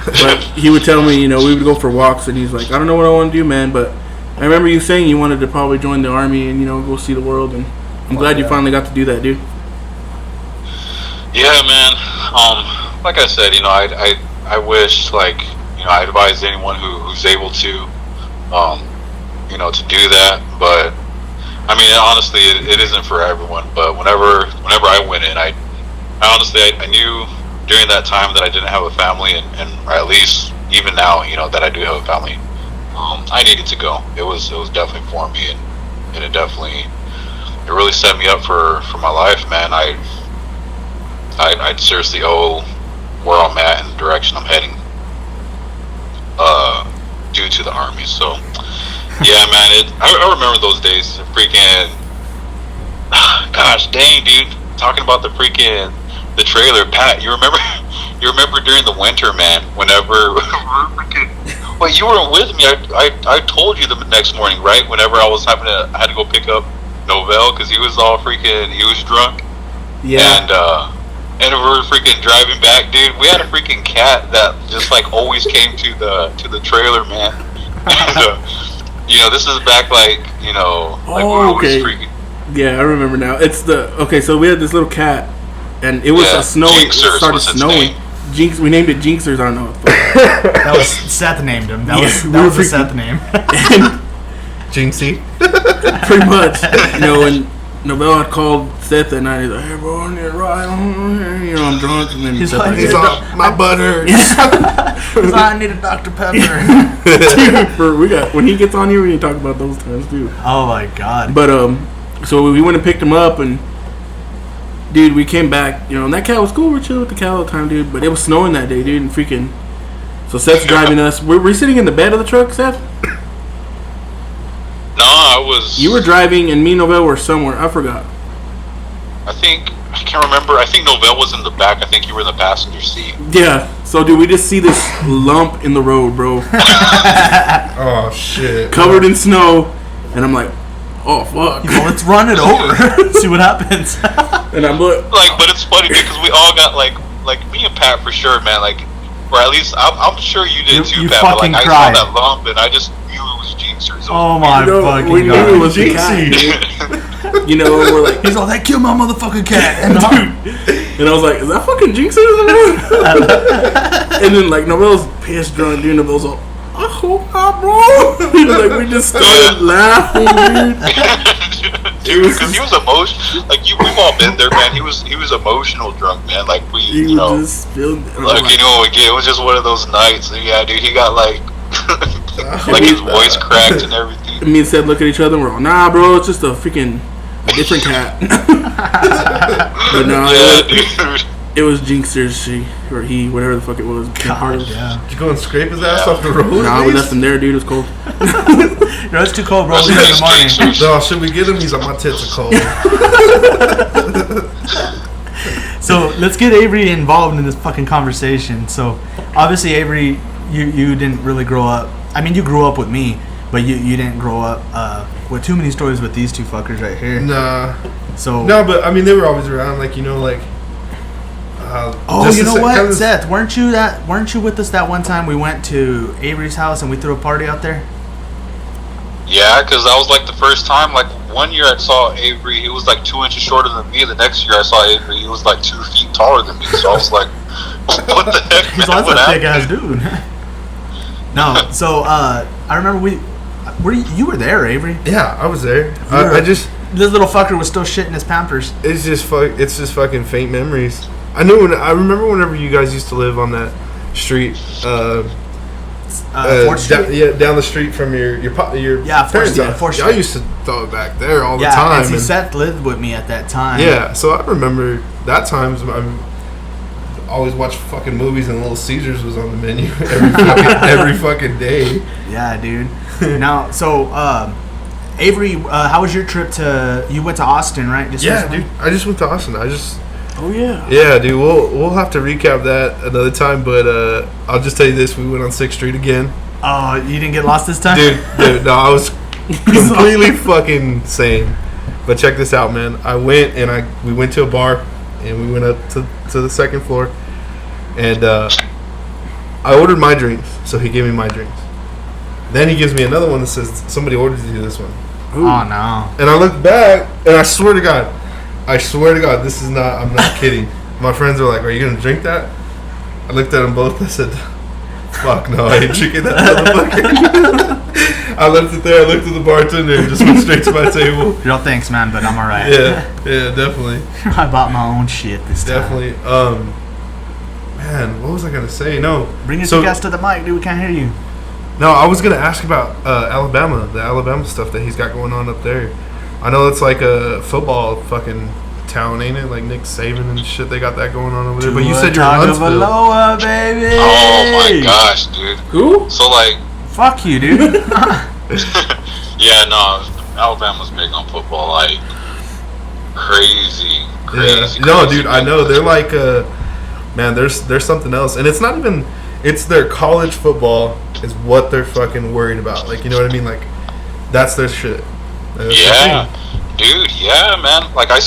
But he would tell me, you know, we would go for walks, and he's like, I don't know what I want to do, man. But I remember you saying you wanted to probably join the army and, you know, go see the world. And I'm glad you finally got to do that, dude. Yeah, man. Like I said, you know, I wish, like, you know, I advise anyone who's able to, you know, to do that. But I mean, honestly, it isn't for everyone. But whenever I went in, I honestly knew during that time that I didn't have a family, and or at least even now, you know, that I do have a family. I needed to go. It was definitely for me, and it really set me up for my life, man. I'd seriously owe where I'm at and the direction I'm heading due to the army. So yeah, man, I remember those days. Freaking Gosh dang, dude. Talking about the trailer, Pat. You remember? You remember during the winter, man. Whenever well, you weren't with me. I told you the next morning, right? Whenever I had to go pick up Novell because he was all freaking. He was drunk. Yeah. And we were freaking driving back, dude. We had a freaking cat that just like always came to the trailer, man. And, this is back like we were always freaking. Yeah, I remember now. It's so we had this little cat, and it was snowing. It started snowing. Jinx, we named it Jinxers. I don't know. That was Seth named him. That was the Seth name. Jinxie. Pretty much, and Novell had called Seth that night. He's like, "Hey, bro, I need a ride. I'm drunk." And then he's Seth like, "My butt hurts." I need a Dr. Pepper. Dude, when he gets on here, we need to talk about those times too. Oh my god. But so we went and picked him up, and dude, we came back. And that cat was cool. We're chilling with the cat all the time, dude. But it was snowing that day, dude, and freaking. So Seth's driving us. We're sitting in the bed of the truck, Seth. No, I was. You were driving, and me and Novell were somewhere. I forgot. I can't remember. I think Novell was in the back. I think you were in the passenger seat. Yeah. So, dude, we just see this lump in the road, bro. Oh shit. Covered in snow, and I'm like, oh fuck. Let's run it over. See what happens. And I'm like, but it's funny because we all got like me and Pat for sure, man. Like, or at least I'm sure you did too, you Pat. fucking but, like, cried. I saw that lump, and I just knew it was Jinxers. Oh my fucking we knew god. it was the cat, dude. We're like, he's all, they killed my motherfucking cat. And I was like, is that fucking Jinxers? And then like Novell's pissed drunk, dude. Novell's all, I hope not, bro. Like we just started laughing, dude. Because he was emotional. Like we've all been there, man. He was emotional drunk, man. Like just spilled. It was just one of those nights. Yeah, dude. He got like his voice cracked and everything. Me and Seth look at each other and we're all, nah, bro, it's just a different cat. But no, it was Jinxers, he, whatever the fuck it was. God, yeah. Did you go and scrape his ass off the road? Nah, we left him there, dude. It was cold. No, it's too cold, bro. Leave in the morning. No, should we get him? He's like, my tits are cold. So let's get Avery involved in this fucking conversation. So obviously, Avery, you didn't really grow up. I mean, you grew up with me, but you didn't grow up with too many stories with these two fuckers right here. Nah. So no, but I mean, they were always around. Like you know what, Seth? Weren't you with us that one time we went to Avery's house and we threw a party out there? Yeah, because that was like the first time. Like 1 year I saw Avery, he was like 2 inches shorter than me. The next year I saw Avery, he was like 2 feet taller than me. So I was like, what the heck? He's Man? also a big ass dude. No, so I remember you were there, Avery. Yeah, I was there. This little fucker was still shitting his Pampers. It's just fucking faint memories. I remember whenever you guys used to live on that street. 4th Street? Down the street from your parents' house. 4th Street. I used to throw it back there all the time. And Seth lived with me at that time. Yeah, so I remember that times. I always watched fucking movies and Little Caesars was on the menu every fucking day. Yeah, dude. Now, so Avery, how was your trip you went to Austin, right? Recently? Dude. I just went to Austin. Oh yeah. Yeah, dude. We'll have to recap that another time, but I'll just tell you this: we went on 6th Street again. Oh, you didn't get lost this time, dude. No, I was completely fucking sane. But check this out, man. We went to a bar, and we went up to the 2nd floor, and I ordered my drinks, so he gave me my drinks. Then he gives me another one that says somebody ordered you this one. Ooh. Oh no! And I looked back, and I swear to God, this is not. I'm not kidding. My friends are like, "Are you gonna drink that?" I looked at them both. I said, "Fuck no, I ain't drinking that motherfucker." I left it there. I looked at the bartender and just went straight to my table. No thanks, man, but I'm alright. Yeah, definitely. I bought my own shit this time. Definitely. Man, what was I gonna say? No. Bring your guest to the mic, dude. We can't hear you. No, I was gonna ask about the Alabama stuff that he's got going on up there. I know it's like a football fucking town, ain't it? Like Nick Saban and shit. They got that going on over there. But you said you're in Huntsville. Baby. Oh my gosh, dude. Who? So like. Fuck you, dude. Yeah, no. Alabama's big on football. Like, crazy. Yeah. No, dude, I know they're like, man. There's something else, and it's not even. It's their college football is what they're fucking worried about. Like, you know what I mean? Like, that's their shit. That's yeah, dude. Yeah, man. Like, I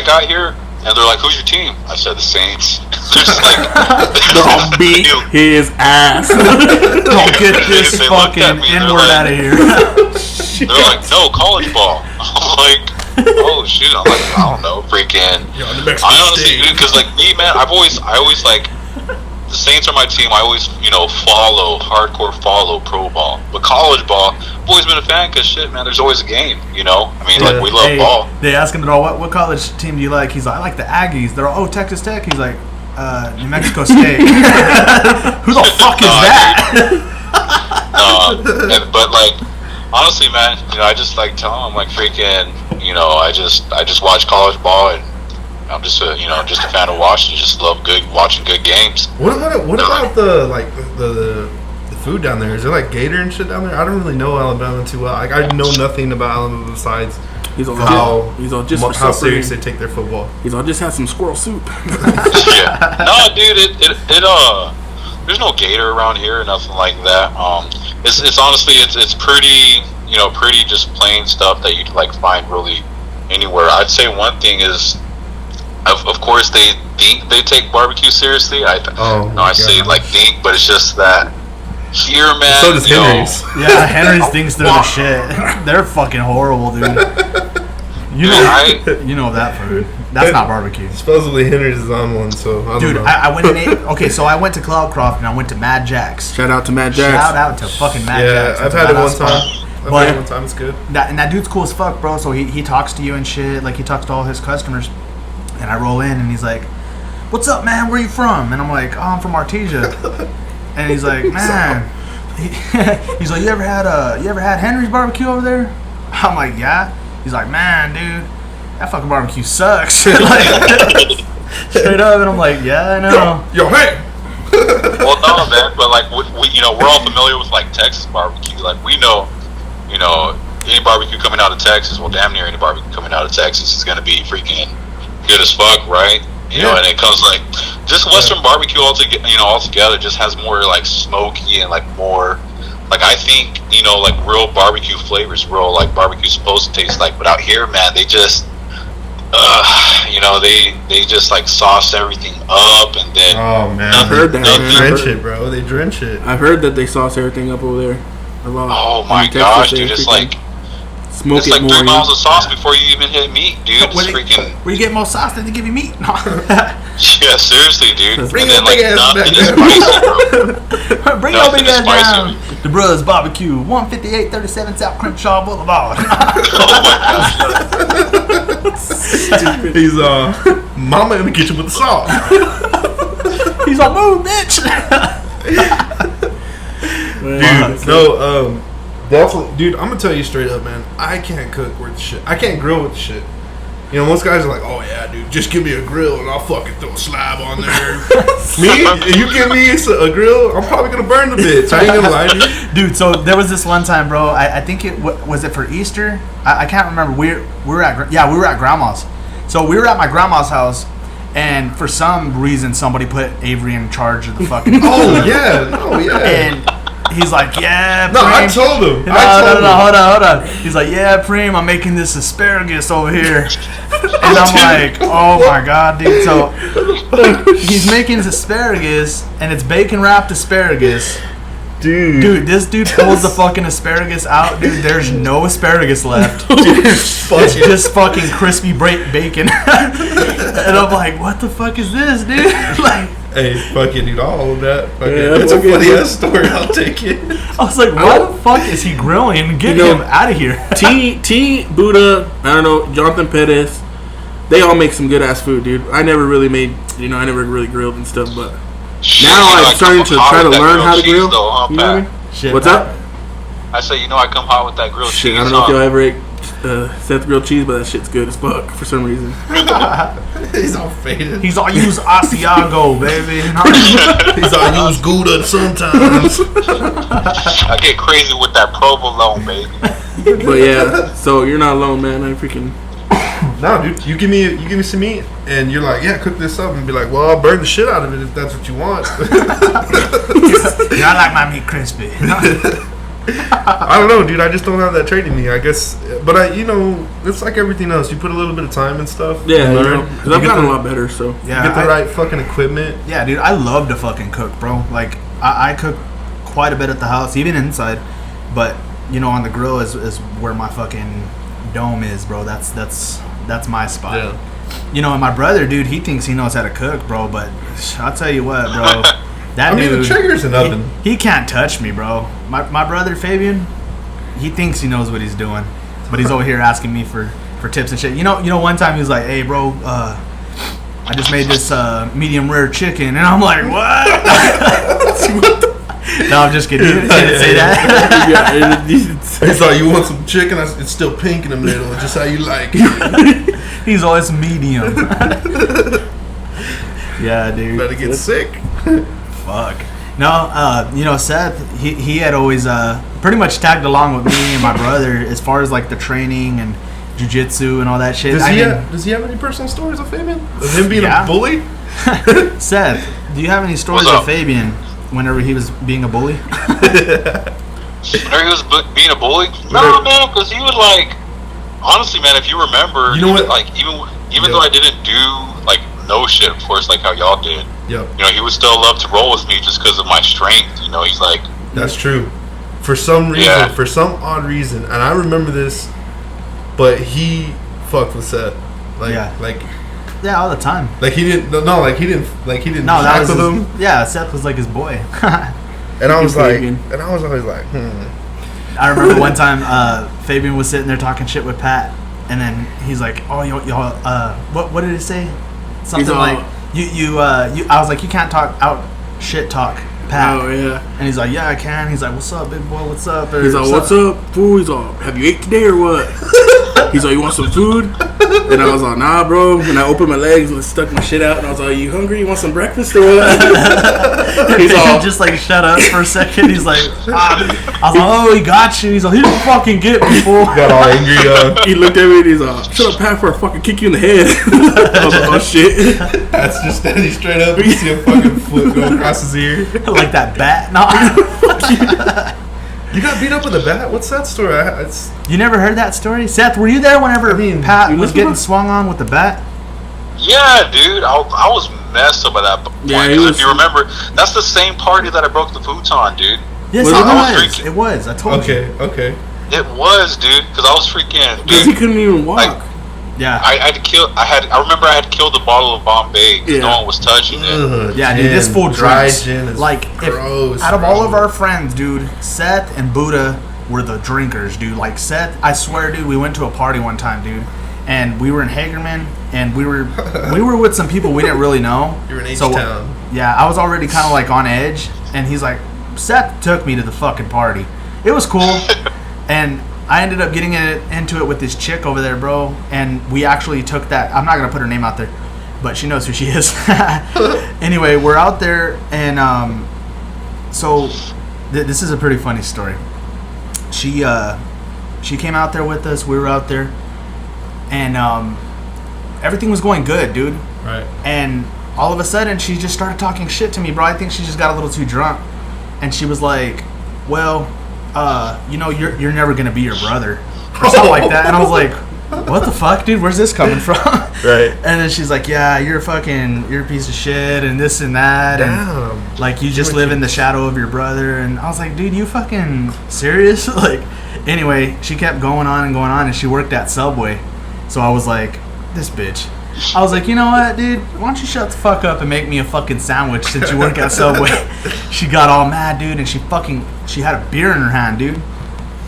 got here. And they're like, "Who's your team?" I said, "The Saints." They're just like, "Don't beat his ass." Don't get this fucking N-word out of here. They're like, "No, college ball." I'm like, "Oh shit!" I'm like, "I don't know, freaking." I honestly, dude, because like me, man, I always like the Saints are my team. I always, hardcore follow pro ball, but college ball, I've always been a fan because shit, man. There's always a game, you know. I mean, like we love ball. They ask him, "They're all, what college team do you like?" He's like, "I like the Aggies." They're all, "Oh, Texas Tech." He's like, "New Mexico State." Who the fuck is that? But like, honestly, man, I just like tell them, I'm like, freaking, I just watch college ball and. I'm just a fan of watching. Just love watching good games. What about the food down there? Is there like gator and shit down there? I don't really know Alabama too well. Like, I know nothing about Alabama besides how serious they take their football. He's all just had some squirrel soup. Yeah. No, dude. There's no gator around here or nothing like that. It's honestly it's pretty pretty just plain stuff that you'd like find really anywhere. I'd say one thing is. Of course, they take barbecue seriously. I say like think, but it's just that here, man. So does Henry's. Yeah, Henry's thinks they're the shit. They're fucking horrible, dude. You know that food. That's not barbecue. Supposedly Henry's is on one, so I don't know. I went and ate. Okay, so I went to Cloudcroft and I went to Mad Jack's. Shout out to Mad Jack's. Shout out to fucking Mad Jack's. Yeah, I've had it one time. It's good. That dude's cool as fuck, bro. So he talks to you and shit. Like, he talks to all his customers. And I roll in and he's like, "What's up, man? Where you from?" And I'm like, "Oh, I'm from Artesia." And he's like, "Man," he's like, you ever had Henry's barbecue over there?" I'm like, "Yeah." He's like, "Man, dude, that fucking barbecue sucks." Like, straight up. And I'm like, "Yeah, I know." Yo, hey. Well, no, man, but like we're all familiar with like Texas barbecue. Like we know, any barbecue coming out of Texas, well, damn near any barbecue coming out of Texas is gonna be freaking good as fuck, right? You know, and it comes like just Western barbecue altogether just has more like smoky and like more like I think like real barbecue flavors, real like barbecue's supposed to taste like. But out here, man, they just they just like sauce everything up and then I've heard that they drench it, bro. They drench it. I've heard that they sauce everything up over there a lot. Oh my gosh, dude, it's like. It's like 3 miles of sauce before you even hit meat, dude. Where you get more sauce than they give you meat? Yeah, seriously, dude. Bring your big ass back. Bring your big ass down. The Brothers Barbecue, 15837 South Crenshaw Boulevard. Oh my God. He's mama in the kitchen with the sauce. He's like, "Move, bitch." Dude, no, definitely, dude. I'm gonna tell you straight up, man. I can't cook with shit. I can't grill with shit. Most guys are like, "Oh yeah, dude, just give me a grill and I'll fucking throw a slab on there." Me, you give me a grill, I'm probably gonna burn the bitch. I ain't gonna lie to you, dude. So there was this one time, bro. I think it was it for Easter. I can't remember. We were at grandma's. So we were at my grandma's house, and for some reason somebody put Avery in charge of the fucking. Oh yeah. And he's like, "Yeah, Preem." No, I told him. No, hold on. He's like, "Yeah, Preem, I'm making this asparagus over here." And I'm like, "Oh my God, dude." So he's making this asparagus, and it's bacon wrapped asparagus. Dude, this dude pulls the fucking asparagus out, dude. There's no asparagus left. It's just fucking crispy bacon. And I'm like, "What the fuck is this, dude?" Like, hey, fuck it, dude. I'll hold that. It's a funny ass story. I'll take it. I was like, "Why the fuck is he grilling? Get him out of here." T Buddha, I don't know, Jonathan Pettis, they all make some good ass food, dude. I never really made, I never really grilled and stuff, but now I'm starting to try to learn how to grill. You know what I mean? Shit, what's up? I say, I come hot with that grilled cheese. I don't know if y'all ever ate Seth grilled cheese, but that shit's good as fuck for some reason. He's all faded. He's all use Asiago, baby. He's all use Gouda sometimes. I get crazy with that provolone, baby. But yeah, so you're not alone, man. I freaking No, dude, you give me some meat, and you're like, yeah, cook this up, and be like, well, I'll burn the shit out of it if that's what you want. Yeah, I like my meat crispy. I don't know, dude. I just don't have that trait in me, I guess. But it's like everything else. You put a little bit of time and stuff. Yeah, you learn. Because I've gotten a lot better. So Yeah, You get the right fucking equipment. Yeah, dude, I love to fucking cook, bro. Like, I cook quite a bit at the house, even inside. But on the grill is where my fucking dome is, bro. That's my spot. Yeah. And my brother, dude, he thinks he knows how to cook, bro. But I'll tell you what, bro. That dude, the trigger's an oven. He can't touch me, bro. My brother Fabian, he thinks he knows what he's doing, but he's over here asking me for tips and shit. One time he was like, "Hey, bro, I just made this medium rare chicken," and I'm like, "What?" No, I'm just kidding. He didn't say that. He's like, you want some chicken? It's still pink in the middle, just how you like it. He's always medium. Yeah, dude. Better get sick. Fuck. No, Seth, he had always pretty much tagged along with me and my brother as far as like the training and jiu-jitsu and all that shit. Does he have any personal stories of Fabian? Of him being a bully? Seth, do you have any stories of Fabian whenever he was being a bully? Whenever he was being a bully? No, man, because he would honestly, man, if you remember, you know what? Like, even though I didn't do, no shit, of course, like how y'all did. Yep. He would still love to roll with me just because of my strength. He's like... That's true. For some reason, for some odd reason, and I remember this, but he fucked with Seth. Yeah, all the time. He didn't No, that was with him. Yeah, Seth was like his boy. And I was always like, I remember one time Fabian was sitting there talking shit with Pat, and then he's like, "Oh, y'all, what did it say? Something like you. I was like, you can't shit talk Pat." Oh yeah. And he's like, "Yeah, I can." He's like, "What's up, big boy? What's up?" Or, He's like, "What's up, fool?" He's like, "Have you ate today or what?" He's like, "You want some food?" And I was like, "Nah, bro." And I opened my legs and stuck my shit out, and I was like, "You hungry? You want some breakfast or what?" He's all just like, shut up for a second. He's like, I was like, "Oh, he got you." He's like, "He didn't fucking get me, fool." Got all angry. He looked at me and he's like, "Shut up, Pat, before I fucking kick you in the head." I was like, "Oh shit." That's just standing straight up. You see a fucking foot go across his ear. Like that bat. No. You got beat up with a bat? What's that story? You never heard that story? Seth, were you there whenever Pat was getting swung on with the bat? Yeah, dude. I was messed up by that point. Yeah, If you remember, that's the same party that I broke the futon, dude. Yes, it was. I told you. Okay. It was, dude. Because I was freaking... Because he couldn't even walk. Yeah. I remember I had killed a bottle of Bombay because no one was touching it. Yeah, dude, this fool dry drinks. gin is gross. Out of all of our friends, dude, Seth and Buddha were the drinkers, dude. Like Seth, I swear, dude, we went to a party one time, dude, and we were in Hagerman, and we were with some people we didn't really know. You were in H-Town. Yeah, I was already kind of like on edge, and he's like, Seth took me to the fucking party. It was cool, and I ended up getting into it with this chick over there, bro, and we actually took that. I'm not gonna put her name out there, but she knows who she is. Anyway, we're out there, and so this is a pretty funny story. She came out there with us. We were out there, and everything was going good, dude. Right. And all of a sudden, she just started talking shit to me, bro. I think she just got a little too drunk, and she was like, "Well, you're never gonna be your brother," or something like that. And I was like, "What the fuck, dude? Where's this coming from?" Right. And then she's like, "Yeah, you're a piece of shit, and this and that, Damn. and like you just live in the shadow of your brother." And I was like, "Dude, you fucking serious?" Like, anyway, she kept going on, and she worked at Subway, so I was like, "This bitch." I was like, "You know what, dude? Why don't you shut the fuck up and make me a fucking sandwich since you work at Subway?" She got all mad, dude, and she had a beer in her hand, dude.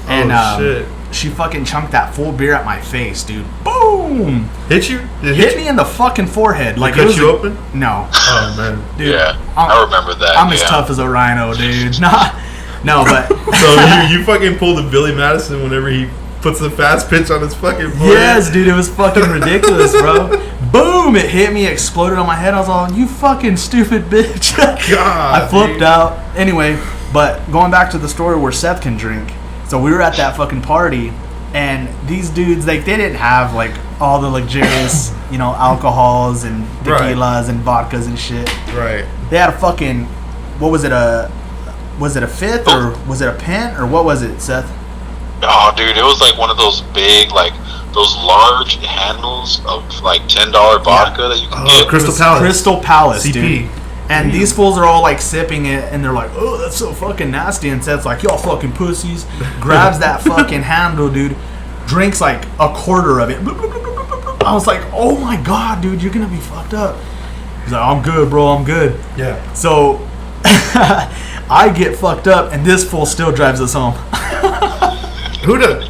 And shit. she fucking chunked that full beer at my face, dude. Boom! Hit you? Hit me in the fucking forehead. Like, cut you open? No. Oh man. Dude, Yeah, I remember that. I'm as tough as a rhino, dude. No, but So you fucking pulled a Billy Madison whenever he puts the fast pitch on his fucking forehead. Yes, dude, it was fucking ridiculous, bro. Boom! It hit me, exploded on my head. I was all, "You fucking stupid bitch." God, I flipped out. Anyway, but going back to the story where Seth can drink. So we were at that fucking party, And these dudes, like, they didn't have like all the luxurious, alcohols and tequilas and vodkas and shit. Right. They had a fucking, what was it, a fifth or was it a pint or what was it, Seth? Oh, dude, it was like one of those big, like those large handles of like $10 vodka that you can get. Crystal Palace, CP. dude. And these fools are all like sipping it, and they're like, "Oh, that's so fucking nasty." And Seth's like, "Y'all fucking pussies." Grabs that fucking handle, dude. Drinks like a quarter of it. I was like, "Oh my god, dude, you're gonna be fucked up." He's like, "I'm good, bro. I'm good." Yeah. So I get fucked up, and this fool still drives us home. Who does?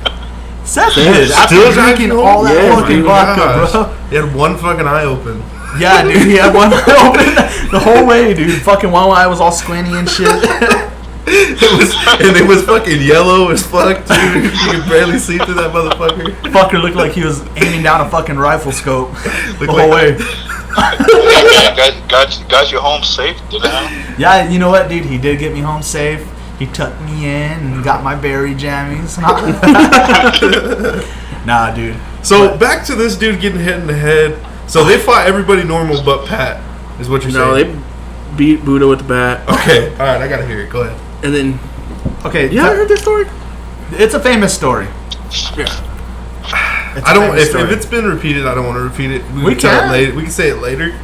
Seth did. After drinking all that fucking vodka, bro. He had one fucking eye open. Yeah, dude, he had one eye open the whole way, dude. Fucking one eye was all squinty and shit. It was fucking yellow as fuck, dude. You could barely see through that motherfucker. Fucker looked like he was aiming down a fucking rifle scope the whole way. Got you home safe, didn't it? Yeah, you know what, dude? He did get me home safe. He tucked me in and got my berry jammies. Nah, dude. So back to this dude getting hit in the head. So they fought everybody normal but Pat, is what you're saying? No, they beat Buddha with the bat. Okay, all right, I gotta hear it. Go ahead. And then, okay, you haven't heard this story? It's a famous story. Yeah. It's I don't. If it's been repeated, I don't want to repeat it. We tell can. it later. We can say it later.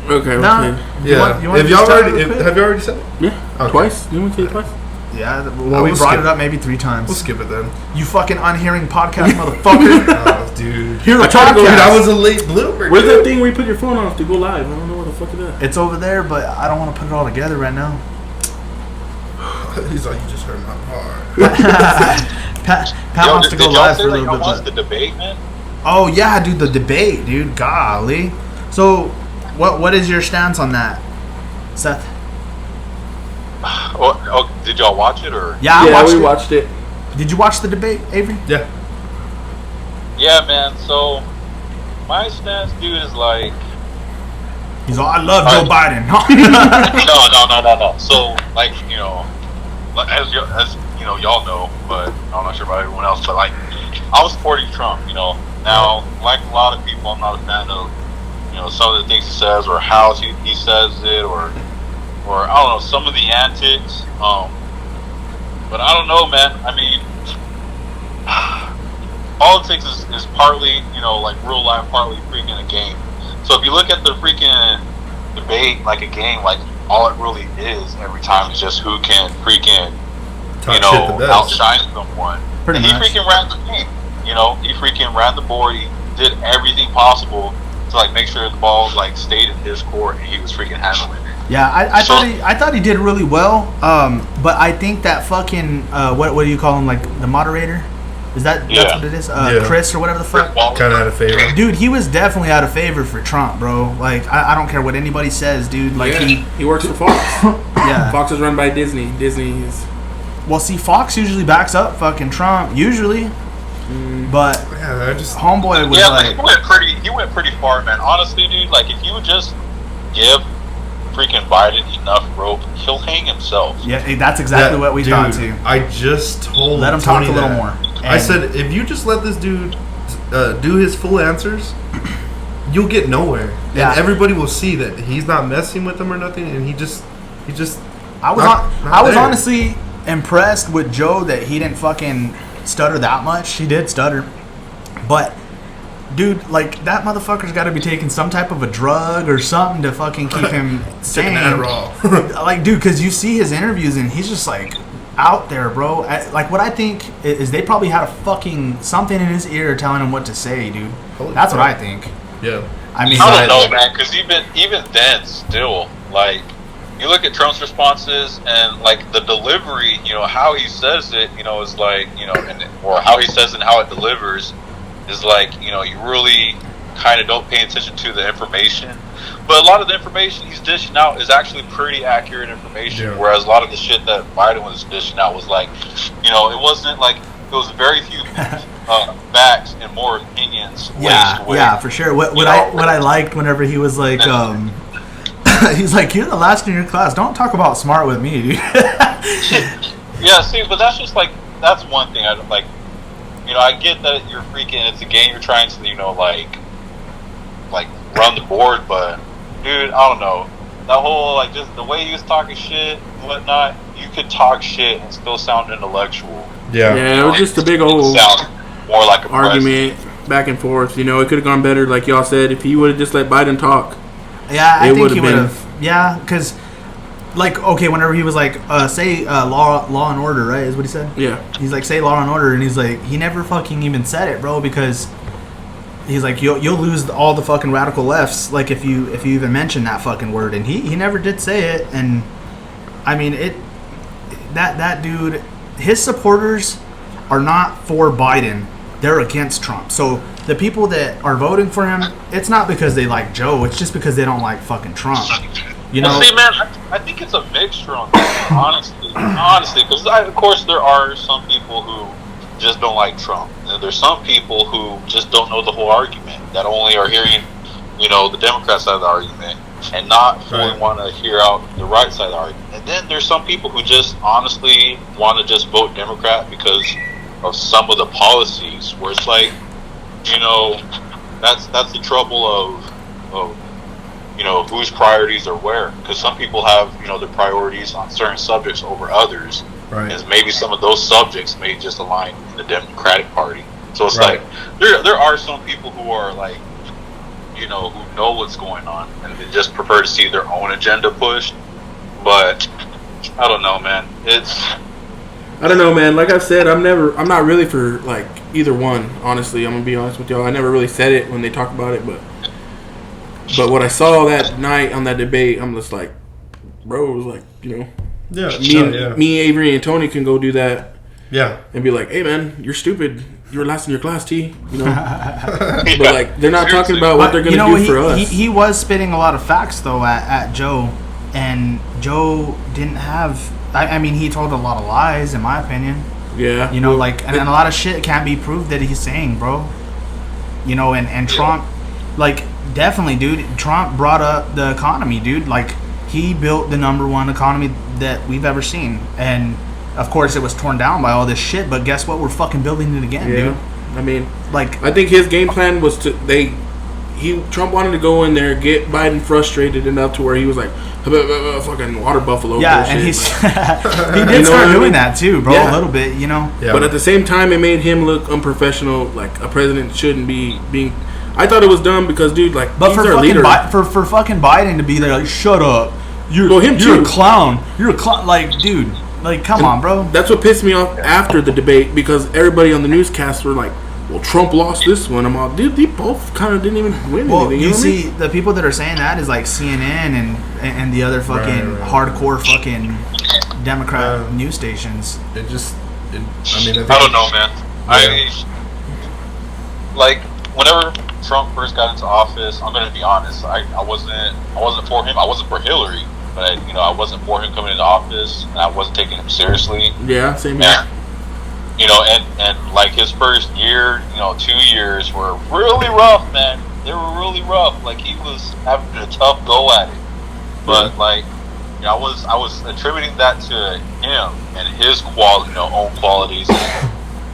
Okay. Nah, Okay. Yeah. You want If to y'all start already, real quick? have you already said it? Yeah. Okay. Twice. You want to say it twice? Yeah, well, I we will brought skip it up maybe 3 times. We'll skip it then. You fucking unhearing podcast motherfucker. Oh, dude. Hear the I tried to go- podcast. Dude, I was a late bloomer. Where's dude. that thing where you put your phone off to go live? I don't know what the fuck is that. It's over there, but I don't want to put it all together right now. He's like, you just heard my part. Pat wants to go live for a little bit. Watch the debate, man. Oh yeah, dude, the debate, dude. Golly. So, what is your stance on that, Seth? Oh, did y'all watch it or? Yeah, I watched we it. watched it. Did you watch the debate, Avery? Yeah. Yeah, man. So my stance, dude, is like He's all, I love Joe Biden. no. So like as y'all know, but I'm not sure about everyone else. But like I was supporting Trump. Now like a lot of people, I'm not a fan of some of the things he says or how he says it or I don't know, some of the antics. But I don't know, man. I mean, politics is partly, like real life, partly freaking a game. So if you look at the freaking debate like a game, like all it really is every time is just who can freaking, outshine someone. Pretty and much. He freaking ran the game. He freaking ran the board. He did everything possible to like make sure the ball like stayed in his court and he was freaking handling it. Yeah, I thought he did really well. But I think that fucking what do you call him, like the moderator? That's what it is? Chris or whatever the fuck. Kind of out of favor. Dude, he was definitely out of favor for Trump, bro. Like I don't care what anybody says, dude. Like he works for Fox. Yeah. Fox is run by Disney. Disney is. Well, see, Fox usually backs up fucking Trump, usually. But Yeah, I just. homeboy was like, he went pretty far, man. Honestly, dude, like if you would just give freaking Biden enough rope, he'll hang himself. yeah, that's exactly what we thought too. I just told Let him Tony talk a little that. more. I said, if you just let this dude do his full answers, you'll get nowhere. Yeah. And everybody will see that he's not messing with them or nothing, and he just. I was not there. honestly impressed with Joe that he didn't fucking stutter that much. He did stutter, but dude, like that motherfucker's got to be taking some type of a drug or something to fucking keep him sane. Like, dude, because you see his interviews and he's just like out there, bro. Like, what I think is they probably had a fucking something in his ear telling him what to say, dude. That's what I think. Yeah. I mean, I don't know, man, because even then, still, like, you look at Trump's responses and like the delivery, how he says it, is like, or how he says it and how it delivers is like, you really kind of don't pay attention to the information. But a lot of the information he's dishing out is actually pretty accurate information, whereas a lot of the shit that Biden was dishing out was like, it wasn't like, it was very few facts and more opinions. Yeah, for sure. What I liked whenever he was like, he's like, you're the last in your class. Don't talk about smart with me, dude. Yeah, see, but that's just like, that's one thing I like. I get that you're freaking. It's a game. You're trying to, like run the board, but dude, I don't know. That whole just the way he was talking shit and whatnot. You could talk shit and still sound intellectual. Yeah, it was just a big old sound more like a argument back and forth. It could have gone better, like y'all said, if he would have just let Biden talk. Yeah, I think he would have. Yeah, because okay, whenever he was say law and order, right, is what he said. Yeah, he's like, say law and order, and he's like, he never fucking even said it, bro, because he's like, you'll lose all the fucking radical lefts, if you even mention that fucking word, and he never did say it. And I mean, that dude, his supporters are not for Biden, they're against Trump. So the people that are voting for him, it's not because they like Joe, it's just because they don't like fucking Trump. Well, see, man, I think it's a mixture on that, honestly, because of course there are some people who just don't like Trump, and there's some people who just don't know the whole argument, that only are hearing, the Democrat side of the argument, and not fully want to hear out the right side of the argument. And then there's some people who just honestly want to just vote Democrat because of some of the policies, where it's like, that's the trouble of whose priorities are where, because some people have their priorities on certain subjects over others, and maybe some of those subjects may just align in the Democratic Party. So it's like there are some people who are who know what's going on, and they just prefer to see their own agenda pushed. But I don't know, man. I don't know, man. Like I've said, I'm not really for either one. Honestly, I'm gonna be honest with y'all. I never really said it when they talk about it, but what I saw that night on that debate, I'm just like, bro, it was me, Avery, and Tony can go do that. Yeah. And be like, hey, man, you're stupid. You were last in your class, T. But they're not talking about what they're going to do for us. He was spitting a lot of facts, though, at Joe. And Joe didn't have... I mean, he told a lot of lies, in my opinion. Yeah. and a lot of shit can't be proved that he's saying, bro. And Trump... definitely, dude. Trump brought up the economy, dude. He built the #1 economy that we've ever seen. And, of course, it was torn down by all this shit. But guess what? We're fucking building it again, dude. I mean, I think his game plan was Trump wanted to go in there, get Biden frustrated enough to where he was like, fucking water buffalo. Yeah, and he did start doing that too, bro. A little bit, Yeah. But at the same time, it made him look unprofessional. Like a president shouldn't be being. I thought it was dumb because, dude, but he's our leader. For fucking Biden to be there, shut up. You're a clown. You're a clown. Dude, come on, bro. That's what pissed me off after the debate, because everybody on the newscasts were like, well, Trump lost this one. I'm all, dude, they both kind of didn't even win anything. You see, the people that are saying that is CNN and the other fucking hardcore fucking Democrat news stations. I don't know, man. Whenever Trump first got into office, I'm gonna be honest. I wasn't for him. I wasn't for Hillary, but I wasn't for him coming into office, and I wasn't taking him seriously. Yeah, same here. And his first year, 2 years were really rough, man. They were really rough. He was having a tough go at it. But I was attributing that to him and his own qualities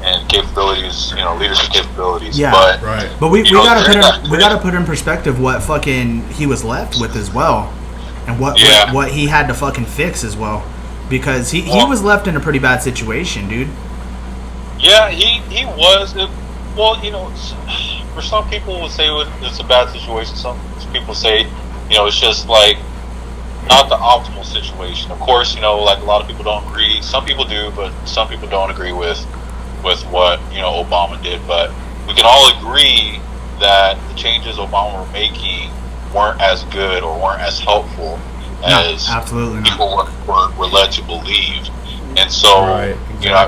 and capabilities, leadership capabilities. Yeah, but we gotta put in perspective what fucking he was left with as well, and what he had to fucking fix as well, because he was left in a pretty bad situation, dude. Yeah, he was. For some people would say it's a bad situation. Some people say, it's just not the optimal situation. Of course, a lot of people don't agree. Some people do, but some people don't agree with what Obama did. But we can all agree that the changes Obama were making weren't as good or weren't as helpful as people were led to believe. And so,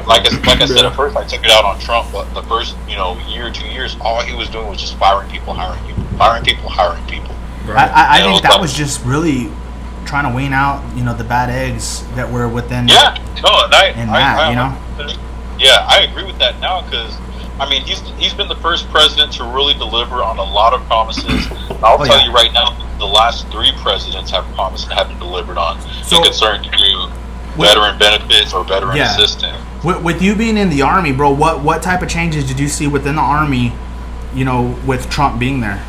like I said at first, I took it out on Trump. But the first, year, 2 years, all he was doing was just firing people, hiring people, firing people, hiring people. Right. I think that was just really trying to wean out, the bad eggs that were within. Yeah, no, Yeah, I agree with that now, because he's been the first president to really deliver on a lot of promises. I'll tell you right now, the last 3 presidents have promised and haven't delivered on. So concerned to veteran benefits or veteran assistance. With you being in the Army, bro, what type of changes did you see within the Army, you know, with Trump being there?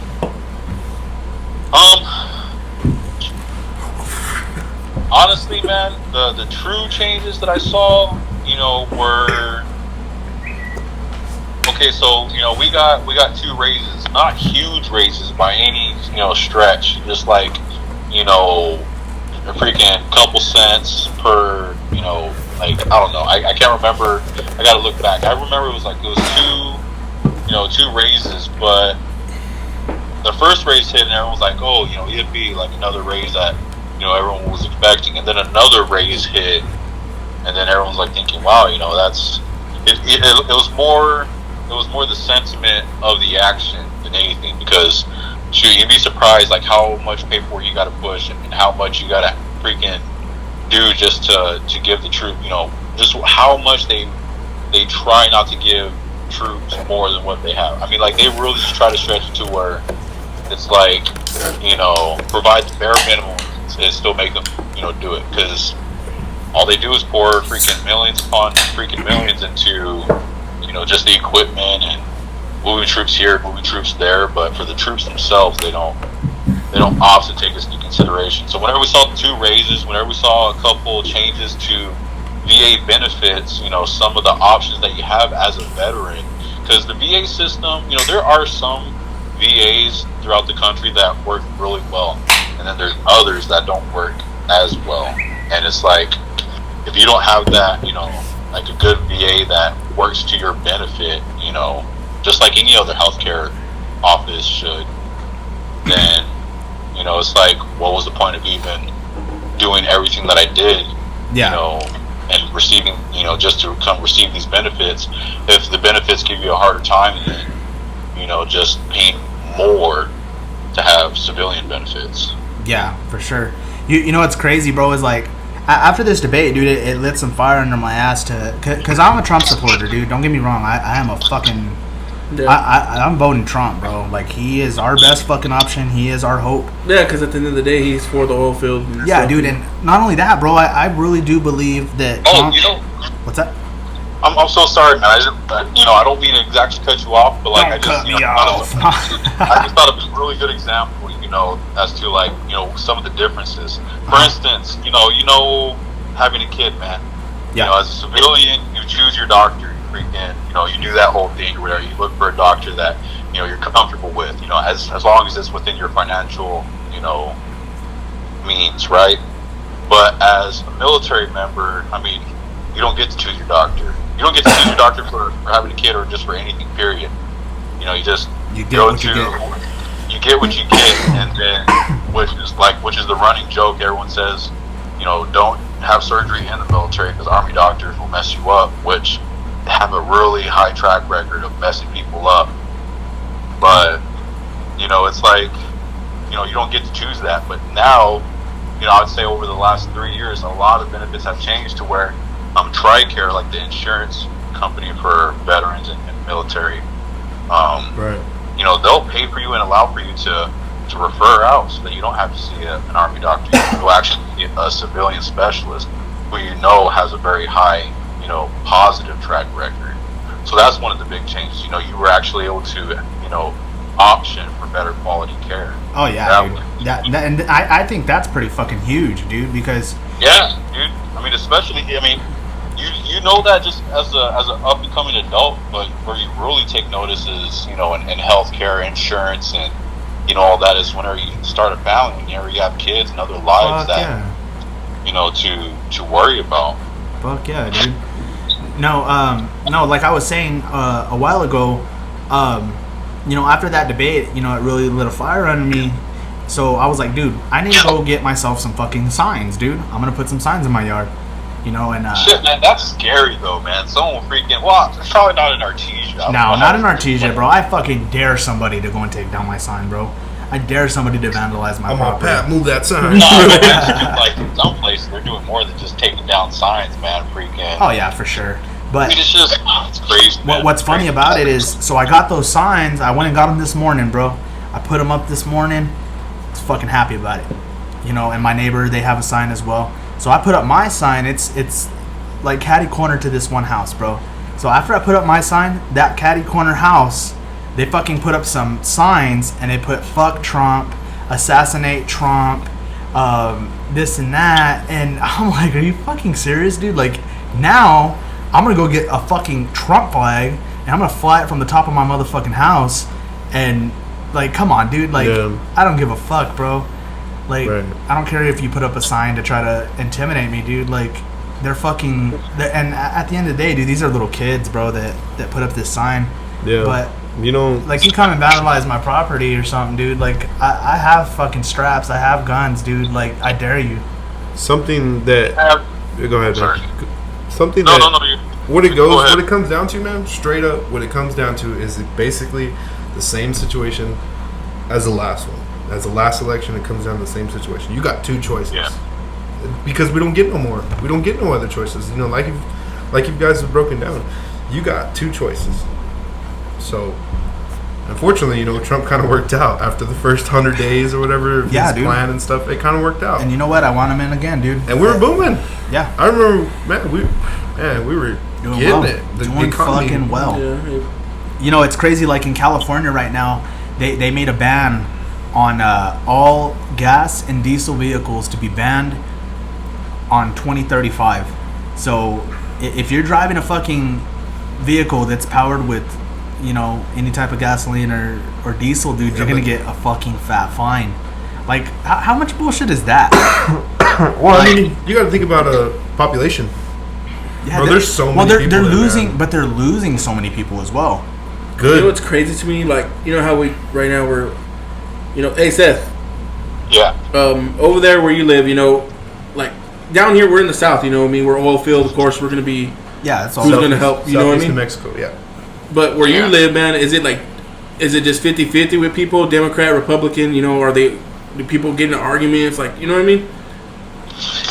Honestly, man, the true changes that I saw, you know, were okay. So, you know, we got 2 raises, not huge raises by any, you know, stretch. Just like, you know, a freaking couple cents per, you know, like, I don't know. I can't remember. I gotta look back. I remember it was 2 raises, but the first raise hit and everyone was like, oh, you know, it'd be like another raise that, you know, everyone was expecting, and then another raise hit, and then everyone's like thinking, wow, you know, that's it was more the sentiment of the action than anything, because shoot, you'd be surprised like how much paperwork you got to push and how much you got to freaking do just to give the troop, you know, just how much they try not to give troops more than what they have. I mean, like, they really just try to stretch it to where it's like, you know, provide the bare minimum and still make them, you know, do it, because all they do is pour freaking millions upon freaking millions into, you know, just the equipment and moving troops here, moving troops there. But for the troops themselves, they don't opt to take this into consideration. So whenever we saw 2 raises, whenever we saw a couple changes to VA benefits, you know, some of the options that you have as a veteran, because the VA system, you know, there are some VAs throughout the country that work really well, and then there's others that don't work as well. And it's like, if you don't have that, you know, like a good VA that works to your benefit, you know, just like any other healthcare office should, then, you know, it's like, what was the point of even doing everything that I did, you know, and receiving, you know, just to come receive these benefits, if the benefits give you a harder time than, you know, just paying more to have civilian benefits. Yeah, for sure. You know what's crazy, bro, is like, after this debate, dude, it lit some fire under my ass because I'm a Trump supporter, dude. Don't get me wrong. I am a fucking... Yeah. I'm voting Trump, bro. Like, he is our best fucking option. He is our hope. Yeah, because at the end of the day, he's for the oil field. Yeah, stuff. Dude, and not only that, bro, I really do believe that Trump... you know... What's that? I'm so sorry, man. I don't mean to exactly cut you off, but like, I just thought it was a really good example, you know, as to, like, you know, some of the differences. For instance, you know, having a kid, man. Yeah. You know, as a civilian, you choose your doctor. You know, you do that whole thing where you look for a doctor that, you know, you're comfortable with, you know, as long as it's within your financial, you know, means, right? But as a military member, I mean, you don't get to choose your doctor. You don't get to choose your doctor for having a kid or just for anything, period. You know, you get what you get, and then which is the running joke. Everyone says, you know, don't have surgery in the military because Army doctors will mess you up, which have a really high track record of messing people up. But, you know, it's like, you know, you don't get to choose that. But now, you know, I'd say over the last 3 years, a lot of benefits have changed to where TRICARE, like the insurance company for veterans and military, right. You know, they'll pay for you and allow for you to refer out so that you don't have to see an Army doctor. You will actually get a civilian specialist who you know has a very high, you know, positive track record. So that's one of the big changes. You know, you were actually able to, you know, option for better quality care. Oh yeah, dude. And I think that's pretty fucking huge, dude. Because yeah, dude. I mean, especially, I mean, you know that just as an up and coming adult, but where you really take notice is, you know, in healthcare, insurance, and, you know, all that is whenever you start a family, whenever you have kids and other lives you know, to worry about. Fuck yeah, dude. No, like I was saying a while ago, you know, after that debate, you know, it really lit a fire under me. So I was like, dude, I need to go get myself some fucking signs, dude. I'm gonna put some signs in my yard, you know. And shit, man, that's scary though, man. Someone freaking, well, it's probably not in Artesia. No, not in Artesia, bro. I fucking dare somebody to go and take down my sign, bro. I dare somebody to vandalize my property. Pat, move that sign. No, like in some places they're doing more than just taking down signs, man. Freaking. Oh yeah, for sure. But I mean, it's crazy. Man. What's funny about it is, so I got those signs. I went and got them this morning, bro. I put them up this morning. I was fucking happy about it, you know. And my neighbor, they have a sign as well. So I put up my sign. It's like catty corner to this one house, bro. So after I put up my sign, that catty corner house, they fucking put up some signs and they put "fuck Trump," "assassinate Trump," this and that, and I'm like, are you fucking serious, dude? Like, now I'm gonna go get a fucking Trump flag and I'm gonna fly it from the top of my motherfucking house, and like, come on, dude. Like, I don't give a fuck, bro. Like, I don't care if you put up a sign to try to intimidate me, dude. Like, they're fucking, and at the end of the day, dude, these are little kids, bro, that put up this sign. Yeah. But, you know, like, you come and vandalize my property or something, dude. Like, I have fucking straps. I have guns, dude. Like, I dare you. Something that... Go ahead, Sorry. man. Something No, that... no, no. What it Go goes, ahead. what it comes down to, man, straight up, what it comes down to is basically the same situation as the last one. As the last election, it comes down to the same situation. You got two choices. Yeah. Because we don't get no more. We don't get no other choices. You know, like you guys have broken down. You got two choices. So, unfortunately, you know, Trump kind of worked out after the first 100 days or whatever of his dude. plan and stuff. It kind of worked out. And you know what? I want him in again, dude. And we were booming. Yeah. I remember, man, we were Doing getting well. it. The Doing economy- fucking well. Yeah. You know, it's crazy. Like in California right now, they made a ban on all gas and diesel vehicles to be banned on 2035. So if you're driving a fucking vehicle that's powered with, you know, any type of gasoline or diesel, dude, you're gonna get a fucking fat fine. Like, how much bullshit is that? Well, I mean, you got to think about a population. Yeah, Bro, there's so many well, they're people in losing, there. but they're losing so many people as well. Good. You know what's crazy to me? Like, you know how we right now we're, you know, hey Seth, Yeah. over there where you live, you know, like down here we're in the south. You know, what I mean, we're oil field. Of course, we're gonna be. Yeah, that's all. Who's gonna help? You know what I Southeast mean? New Mexico, yeah. But where Yeah. you live, man, is it just 50-50 with people, Democrat, Republican? You know, do people get into arguments? Like, you know what I mean?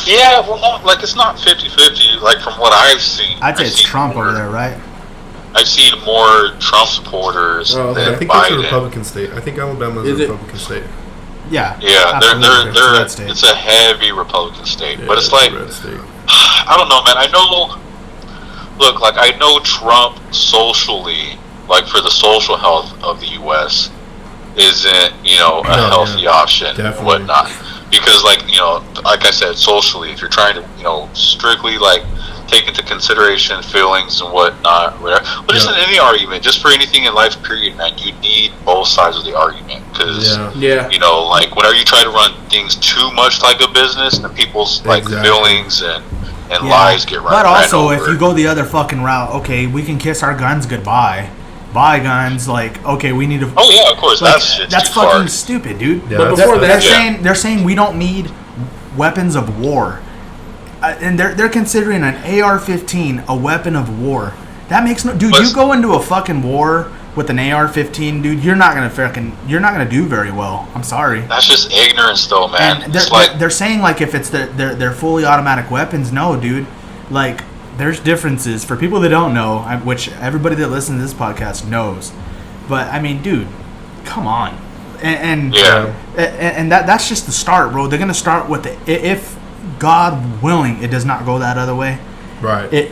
Yeah, well, no, like, it's not 50-50, like, from what I've seen. I'd say I've it's seen Trump more- over there, right? I've seen more Trump supporters Oh, okay. than I think that's a Biden. Republican state. I think Alabama's Is a it? Republican state. Yeah. Yeah, absolutely. It's a red state. it's a heavy Republican state. Yeah, but it's a like, red state. I don't know, man. I know Trump socially, like, for the social health of the U.S., isn't, you know, a Oh, healthy yeah. option and Definitely. whatnot. Because, like, you know, like I said, socially, if you're trying to, you know, strictly, like, take into consideration feelings and whatnot, whatever. But just in Yeah. any argument, just for anything in life, period, man, you need both sides of the argument. Because, Yeah. you know, like, whenever you try to run things too much like a business, then people's, like, Exactly. feelings and Yeah. lies get run But ran also, over. if you go the other fucking route, okay, we can kiss our guns goodbye. Buy guns, like, okay, we need to. Oh yeah, of course, like, that's that's too fucking far. stupid, dude. Yeah, But that's- before They're that, Yeah. they're saying we don't need weapons of war, and they're considering an AR-15 a weapon of war. That makes no, dude. But- You go into a fucking war with an AR-15, dude. You're not gonna do very well. I'm sorry. That's just ignorance, though, man. And It's like, they're saying, like, if it's their fully automatic weapons, no, dude. Like, there's differences for people that don't know, which everybody that listens to this podcast knows. But I mean, dude, come on, and Yeah. and that's just the start, bro. They're gonna start with if God willing, it does not go that other way. Right.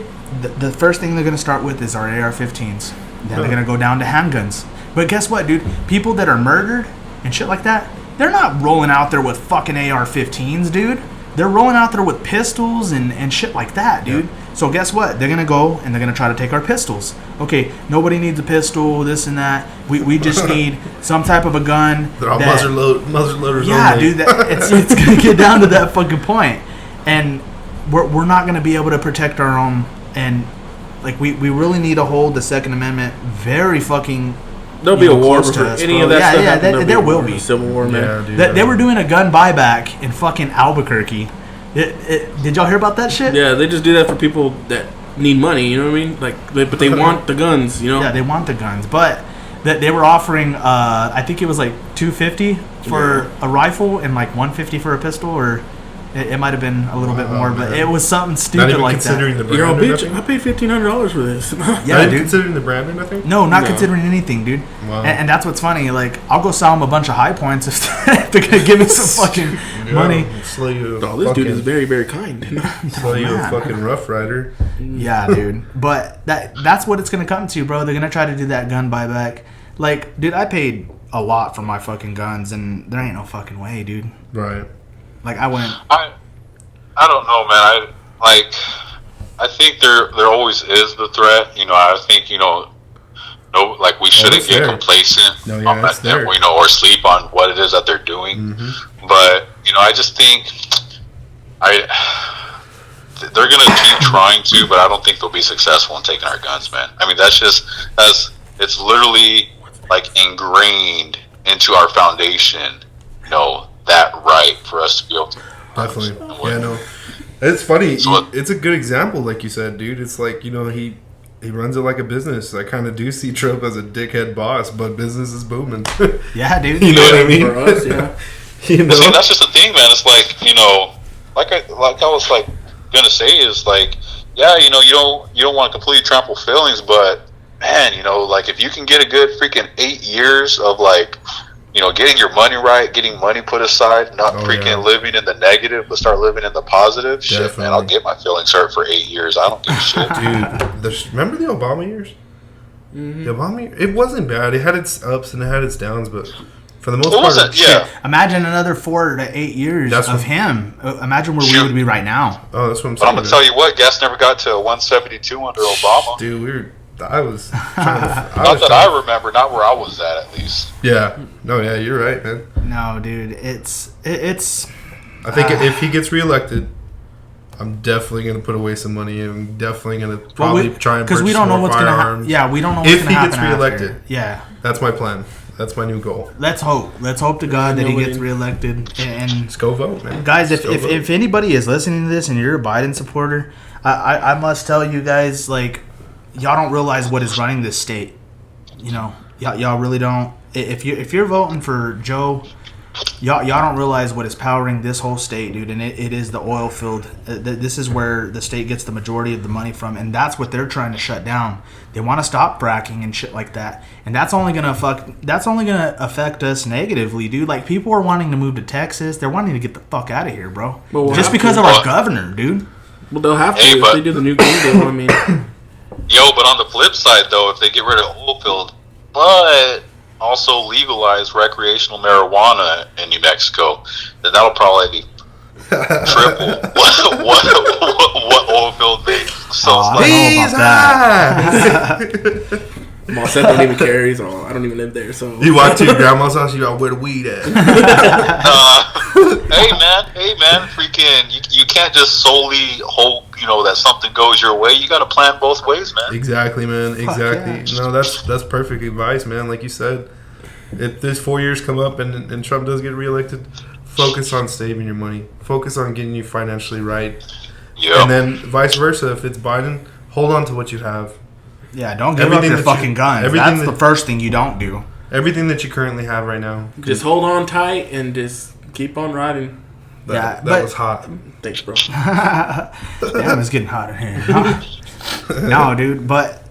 The first thing they're gonna start with is our AR-15s. Then they're Yeah. gonna go down to handguns. But guess what, dude? People that are murdered and shit like that, they're not rolling out there with fucking AR-15s, dude. They're rolling out there with pistols and shit like that, dude. So guess what? They're gonna go and they're gonna try to take our pistols. Okay, nobody needs a pistol, this and that. We just need some type of a gun. They're all that- muzzle loaders yeah, only. dude, it's gonna get down to that fucking point, and we're not gonna be able to protect our own, and like we really need to hold the Second Amendment very fucking. There'll be a war close to before us, any bro. of that Yeah, stuff yeah, happens, there'll there a will war, be. a civil war, man. Yeah, dude. They were doing a gun buyback in fucking Albuquerque. Did y'all hear about that shit? Yeah, they just do that for people that need money. You know what I mean? Like, but they want the guns. You know? Yeah, they want the guns, but that they were offering. I think it was like $250 for a rifle and like $150 for a pistol, or It might have been a little bit more, man. but it was something Not stupid even like considering that. the Yo, brand. or bitch, nothing? I paid $1,500 for this. Not Yeah, even dude. considering the brand or nothing. No, not No. considering anything, dude. Wow. And that's what's funny. Like, I'll go sell them a bunch of high points if they're gonna give me some fucking money. Sell you. Oh, this dude is very, very kind. Sell you a man. fucking Rough Rider. Yeah, dude. But that's what it's gonna come to, bro. They're gonna try to do that gun buyback. Like, dude, I paid a lot for my fucking guns, and there ain't no fucking way, dude. Right. Like, I went. I don't know, man. I think there always is the threat. You know, I think no, like we shouldn't it's get there. complacent, No, yeah, it's there. or sleep on what it is that they're doing. Mm-hmm. But I just think they're gonna keep trying to, but I don't think they'll be successful in taking our guns, man. I mean, it's literally like ingrained into our foundation. That right for us to be able to. Definitely. Yeah, no. It's funny. So It's a good example, like you said, dude. It's like, he runs it like a business. I kind of do see Trump as a dickhead boss, but business is booming. Yeah, dude. You know what I mean? For us, yeah. You know? Well, see, that's just the thing, man. It's like like I was like gonna say is like, yeah, you don't want to completely trample feelings, but man, like if you can get a good freaking 8 years of like, getting your money right, getting money put aside, not living in the negative, but start living in the positive. Shit, man, I'll get my feelings hurt for 8 years. I don't give a shit, Dude. Remember the Obama years? Mm-hmm. The Obama years? It wasn't bad. It had its ups and it had its downs, but for the most What part, was it? Yeah. Imagine another 4 to 8 years That's of what- him. Imagine where we would be right now. Oh, that's what I'm But saying. I'm gonna tell you what, gas never got to a 172 under Obama. Dude, I was trying to. Not that I remember, not where I was at least. Yeah. No, yeah, you're right, man. No, dude. It's. I think if he gets reelected, I'm definitely going to put away some money and I'm definitely going to probably try and purchase we don't know more what's gonna happen. firearms. Yeah, we don't know what's If gonna he happen gets reelected. after. Yeah. That's my plan. That's my new goal. Let's hope. Let's hope to God that he Nobody- gets reelected. And Let's go vote, man. guys, Let's go vote. if anybody is listening to this and you're a Biden supporter, I must tell you guys, like, y'all don't realize what is running this state. Y'all really don't. If you're voting for Joe, y'all don't realize what is powering this whole state, dude. And it is the oil field. This is where the state gets the majority of the money from, and that's what they're trying to shut down. They want to stop fracking and shit like that, and that's only gonna affect us negatively, dude. Like, people are wanting to move to Texas. They're wanting to get the fuck out of here, bro. Well, we'll Just have because to. of our governor, dude. Well, they'll have to Hey, if but- they do the new green deal. I mean, But on the flip side, though, if they get rid of oil field, but also legalize recreational marijuana in New Mexico, then that'll probably triple what oil field makes. So I it's don't like, know about that. Mom said don't even carry, so I don't even live there. So You walk to your grandma's house, you got where the weed at. hey man, freaking, you can't just solely hope that something goes your way. You got to plan both ways, man. Exactly, man. Exactly. yeah. No, that's perfect advice, man. Like you said, if this 4 years come up and Trump does get reelected, focus on saving your money. Focus on getting you financially right. Yeah. And then vice versa, if it's Biden, hold on to what you have. Yeah, don't give up Everything your that you- fucking guns. everything That's the that- first thing you don't do. Everything that you currently have right now. just hold on tight and just keep on riding. That but- was hot. Thanks, bro. Damn, it's getting hot in here. No, dude, but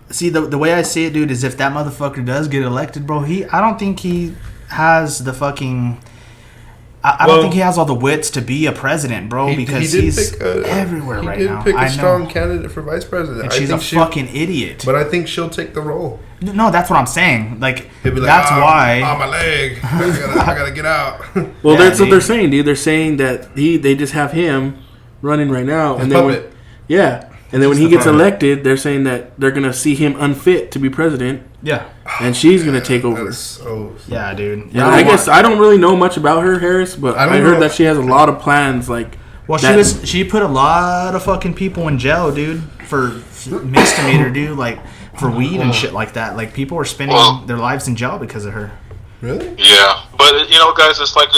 see, the way I see it, dude, is if that motherfucker does get elected, bro, I don't think he has the fucking... I don't Well, think he has all the wits to be a president, bro, because he's everywhere right now. He did pick I a strong know. candidate for vice president. And she's a fucking idiot. But I think she'll take the role. No, that's what I'm saying. Like, He'll be like, that's why... my leg. I gotta get out. Well, Yeah, that's what dude. they're saying, dude. They're saying that they just have him running right now, His and then puppet. and then when Just he the gets puppet. elected, they're saying that they're gonna see him unfit to be president, Yeah. and she's gonna take That over. is so... Yeah, dude. And I guess I don't really know much about her, Harris, but I I, don't heard know. that she has a lot of plans. Like, Well, that- she put a lot of fucking people in jail, dude, for misdemeanor, dude, like for weed and shit like that. Like, people were spending their lives in jail because of her. Really? Yeah, but guys, it's like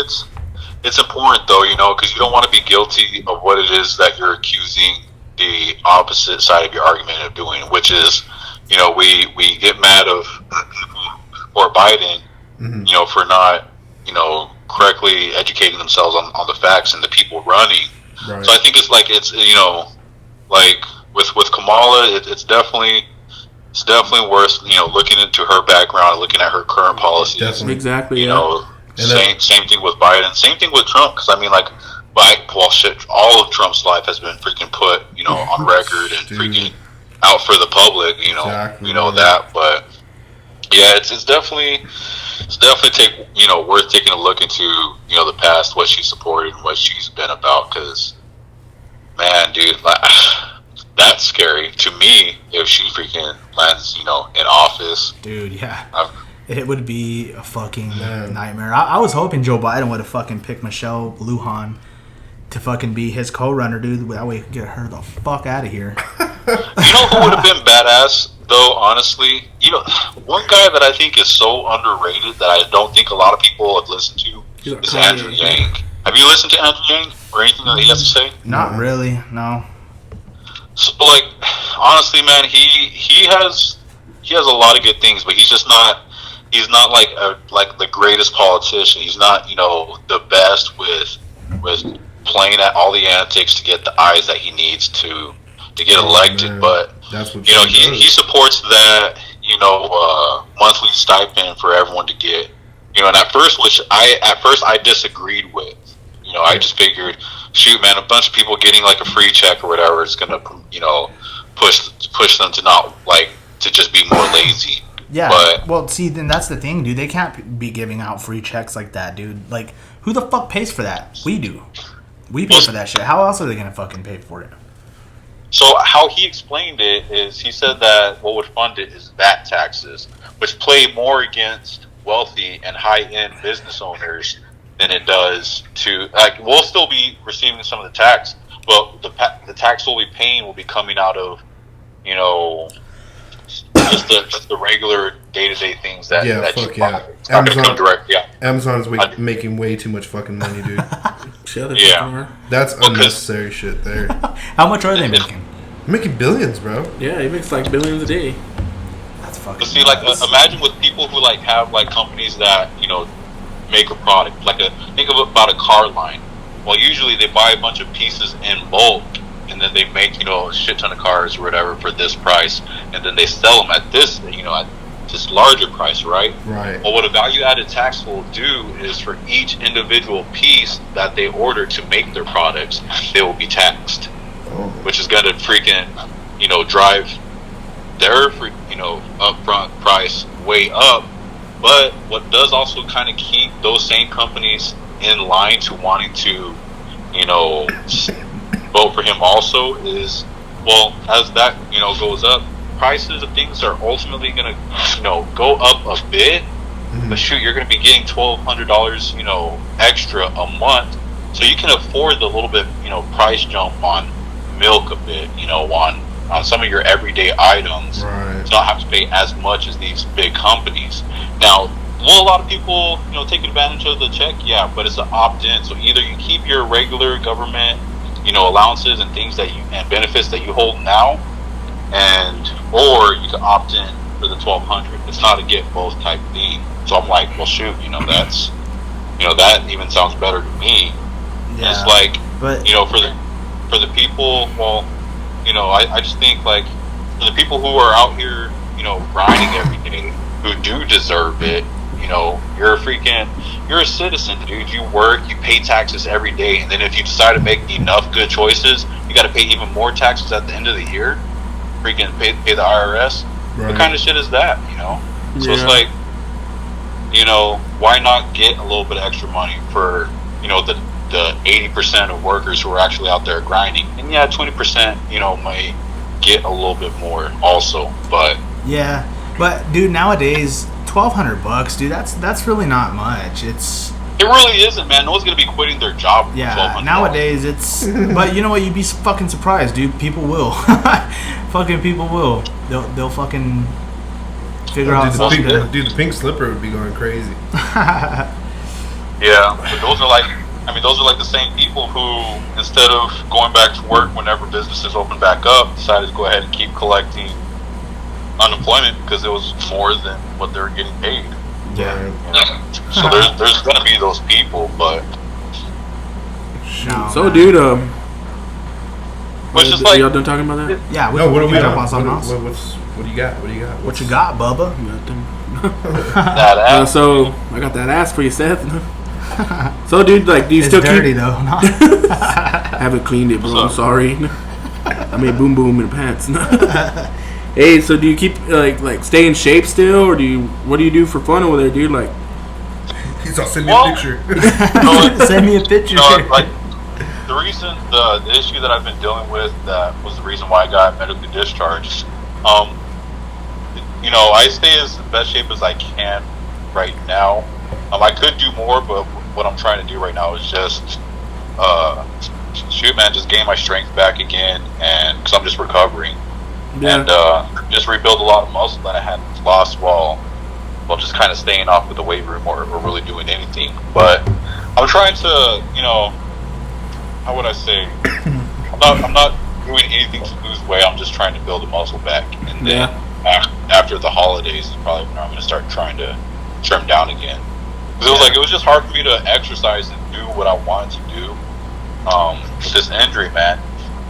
it's important though, because you don't want to be guilty of what it is that you're accusing the opposite side of your argument of doing, which is, we get mad of people who support Biden, for not, correctly educating themselves on the facts and the people running. Right. So I think it's like like with Kamala, it's definitely worth looking into her background, looking at her current policies. Definitely. Exactly. Same thing with Biden. Same thing with Trump. Because I mean, like, all of Trump's life has been freaking put on record and freaking out for the public. Exactly. That. But yeah, it's definitely worth taking a look into the past, what she supported and what she's been about. Because man, dude, that's scary to me if she freaking lands in office, dude. Yeah. It would be a fucking nightmare. I was hoping Joe Biden would have fucking picked Michelle Lujan to fucking be his co-runner, dude. That way he could get her the fuck out of here. You know who would have been badass, though, honestly? One guy that I think is so underrated that I don't think a lot of people have listened to is Andrew Yang. Have you listened to Andrew Yang or anything that he has to say? Not really, no. So, like, honestly, man, he has a lot of good things, but he's just not. He's not like the greatest politician. He's not the best with playing at all the antics to get the eyes that he needs to get elected. Man. But That's what he supports that monthly stipend for everyone to get. And at first I disagreed with. I just figured, shoot, man, a bunch of people getting like a free check or whatever is gonna push them to not to just be more lazy. Yeah, but, well, see, then that's the thing, dude. They can't be giving out free checks like that, dude. Like, who the fuck pays for that? We do. We pay for that shit. How else are they gonna fucking pay for it? So how he explained it is, he said that what would fund it is VAT taxes, which play more against wealthy and high-end business owners than it does to, we'll still be receiving some of the tax, but the tax we'll be paying will be coming out of, just the regular day-to-day things that fuck yeah. Amazon is making way too much fucking money, dude. That's unnecessary shit there. How much are they making? Making billions, bro. Yeah, he makes like billions a day. That's fucking. But see, imagine with people who have companies that make a product, think about a car line. Well, usually they buy a bunch of pieces in bulk, and then they make a shit ton of cars or whatever for this price, and then they sell them at this at this larger price, right? Right. Well, what a value-added tax will do is for each individual piece that they order to make their products, they will be taxed, which is going to freaking drive their upfront price way up. But what does also kind of keep those same companies in line to wanting to vote for him also is, well, as that goes up, prices of things are ultimately going to go up a bit. But shoot, you're going to be getting $1,200 extra a month, so you can afford the little bit price jump on milk a bit, on some of your everyday items, right. To not have to pay as much as these big companies. Now, will a lot of people take advantage of the check? Yeah, but it's an opt-in, so either you keep your regular government allowances and things and benefits that you hold now, or you can opt in for the $1,200. It's not a get both type thing. So I'm like, well, shoot, that's that even sounds better to me. Yeah, it's like, but for the people, well, I just think for the people who are out here grinding every day, who do deserve it, you're a citizen, dude. You work, you pay taxes every day, and then if you decide to make enough good choices, you got to pay even more taxes at the end of the year. Freaking pay the IRS. Right. What kind of shit is that? So it's like, why not get a little bit of extra money for the 80% of workers who are actually out there grinding, and 20% might get a little bit more also, but yeah. But dude, nowadays $1,200, dude, that's really not much. It really isn't, man. No one's gonna be quitting their job for $1,200. Nowadays it's but you know what, you'd be fucking surprised, dude. People will. Fucking people will. They'll fucking figure out something. Dude, the pink slipper would be going crazy. Yeah, but those are like the same people who, instead of going back to work whenever businesses open back up, decided to go ahead and keep collecting unemployment because it was more than what they were getting paid. Yeah. So there's gonna be those people, but No, So, man. dude, which is like y'all done talking about that? Yeah, No, what do we jump got? on something else? What do you got? What do you got? What you got, Bubba? Nothing. that ass. So I got that ass for you, Seth. So, dude, like, do you It's still dirty keep? though. No. I haven't cleaned it, bro. I'm sorry. I made boom boom in the pants. Hey, so do you keep like stay in shape still, or what do you do for fun over there, dude? Like, He's all send me Well- a picture. Send me a picture. Like the issue that I've been dealing with, that was the reason why I got medically discharged. I stay as in best shape as I can right now. I could do more, but what I'm trying to do right now is just just gain my strength back again, and because I'm just recovering. And just rebuild a lot of muscle that I had lost while just kind of staying off with the weight room or really doing anything. But I'm trying to, how would I say? I'm not doing anything to lose weight. I'm just trying to build the muscle back, and then after the holidays is probably when I'm going to start trying to trim down again. Because it was just hard for me to exercise and do what I wanted to do with this injury, man.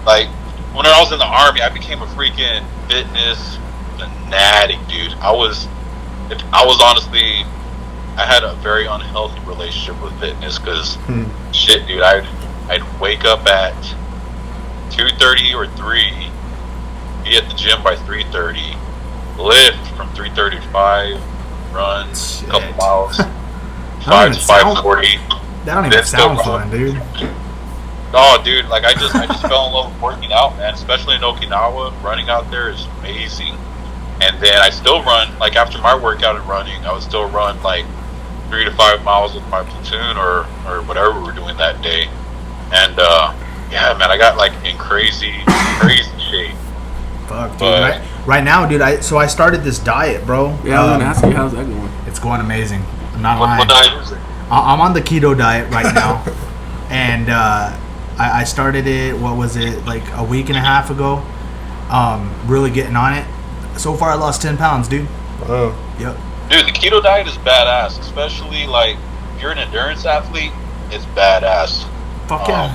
Like, when I was in the Army, I became a freaking fitness fanatic, dude. I was honestly, I had a very unhealthy relationship with fitness because, shit, dude, I'd wake up at 2:30 or 3, be at the gym by 3:30, lift from 3:30 to 5, run a couple miles, 5 to 5:40. That don't even sound fun, dude. Oh, dude, like I just fell in love with working out, man. Especially in Okinawa, running out there is amazing. And then I still run, like after my workout and running, I would still run like 3 to 5 miles with my platoon or whatever we were doing that day. And yeah, man, I got like in crazy shape. Fuck, dude. Right now, dude. I started this diet, bro. Yeah, I was gonna ask you, how's that going? It's going amazing. I'm not What lying. diet is it? I'm on the keto diet right now, and I started it. What was it, like a week and a half ago? Really getting on it. So far, I lost 10 pounds, dude. Oh, Yep. Dude, the keto diet is badass. Especially like if you're an endurance athlete, it's badass. Fuck yeah.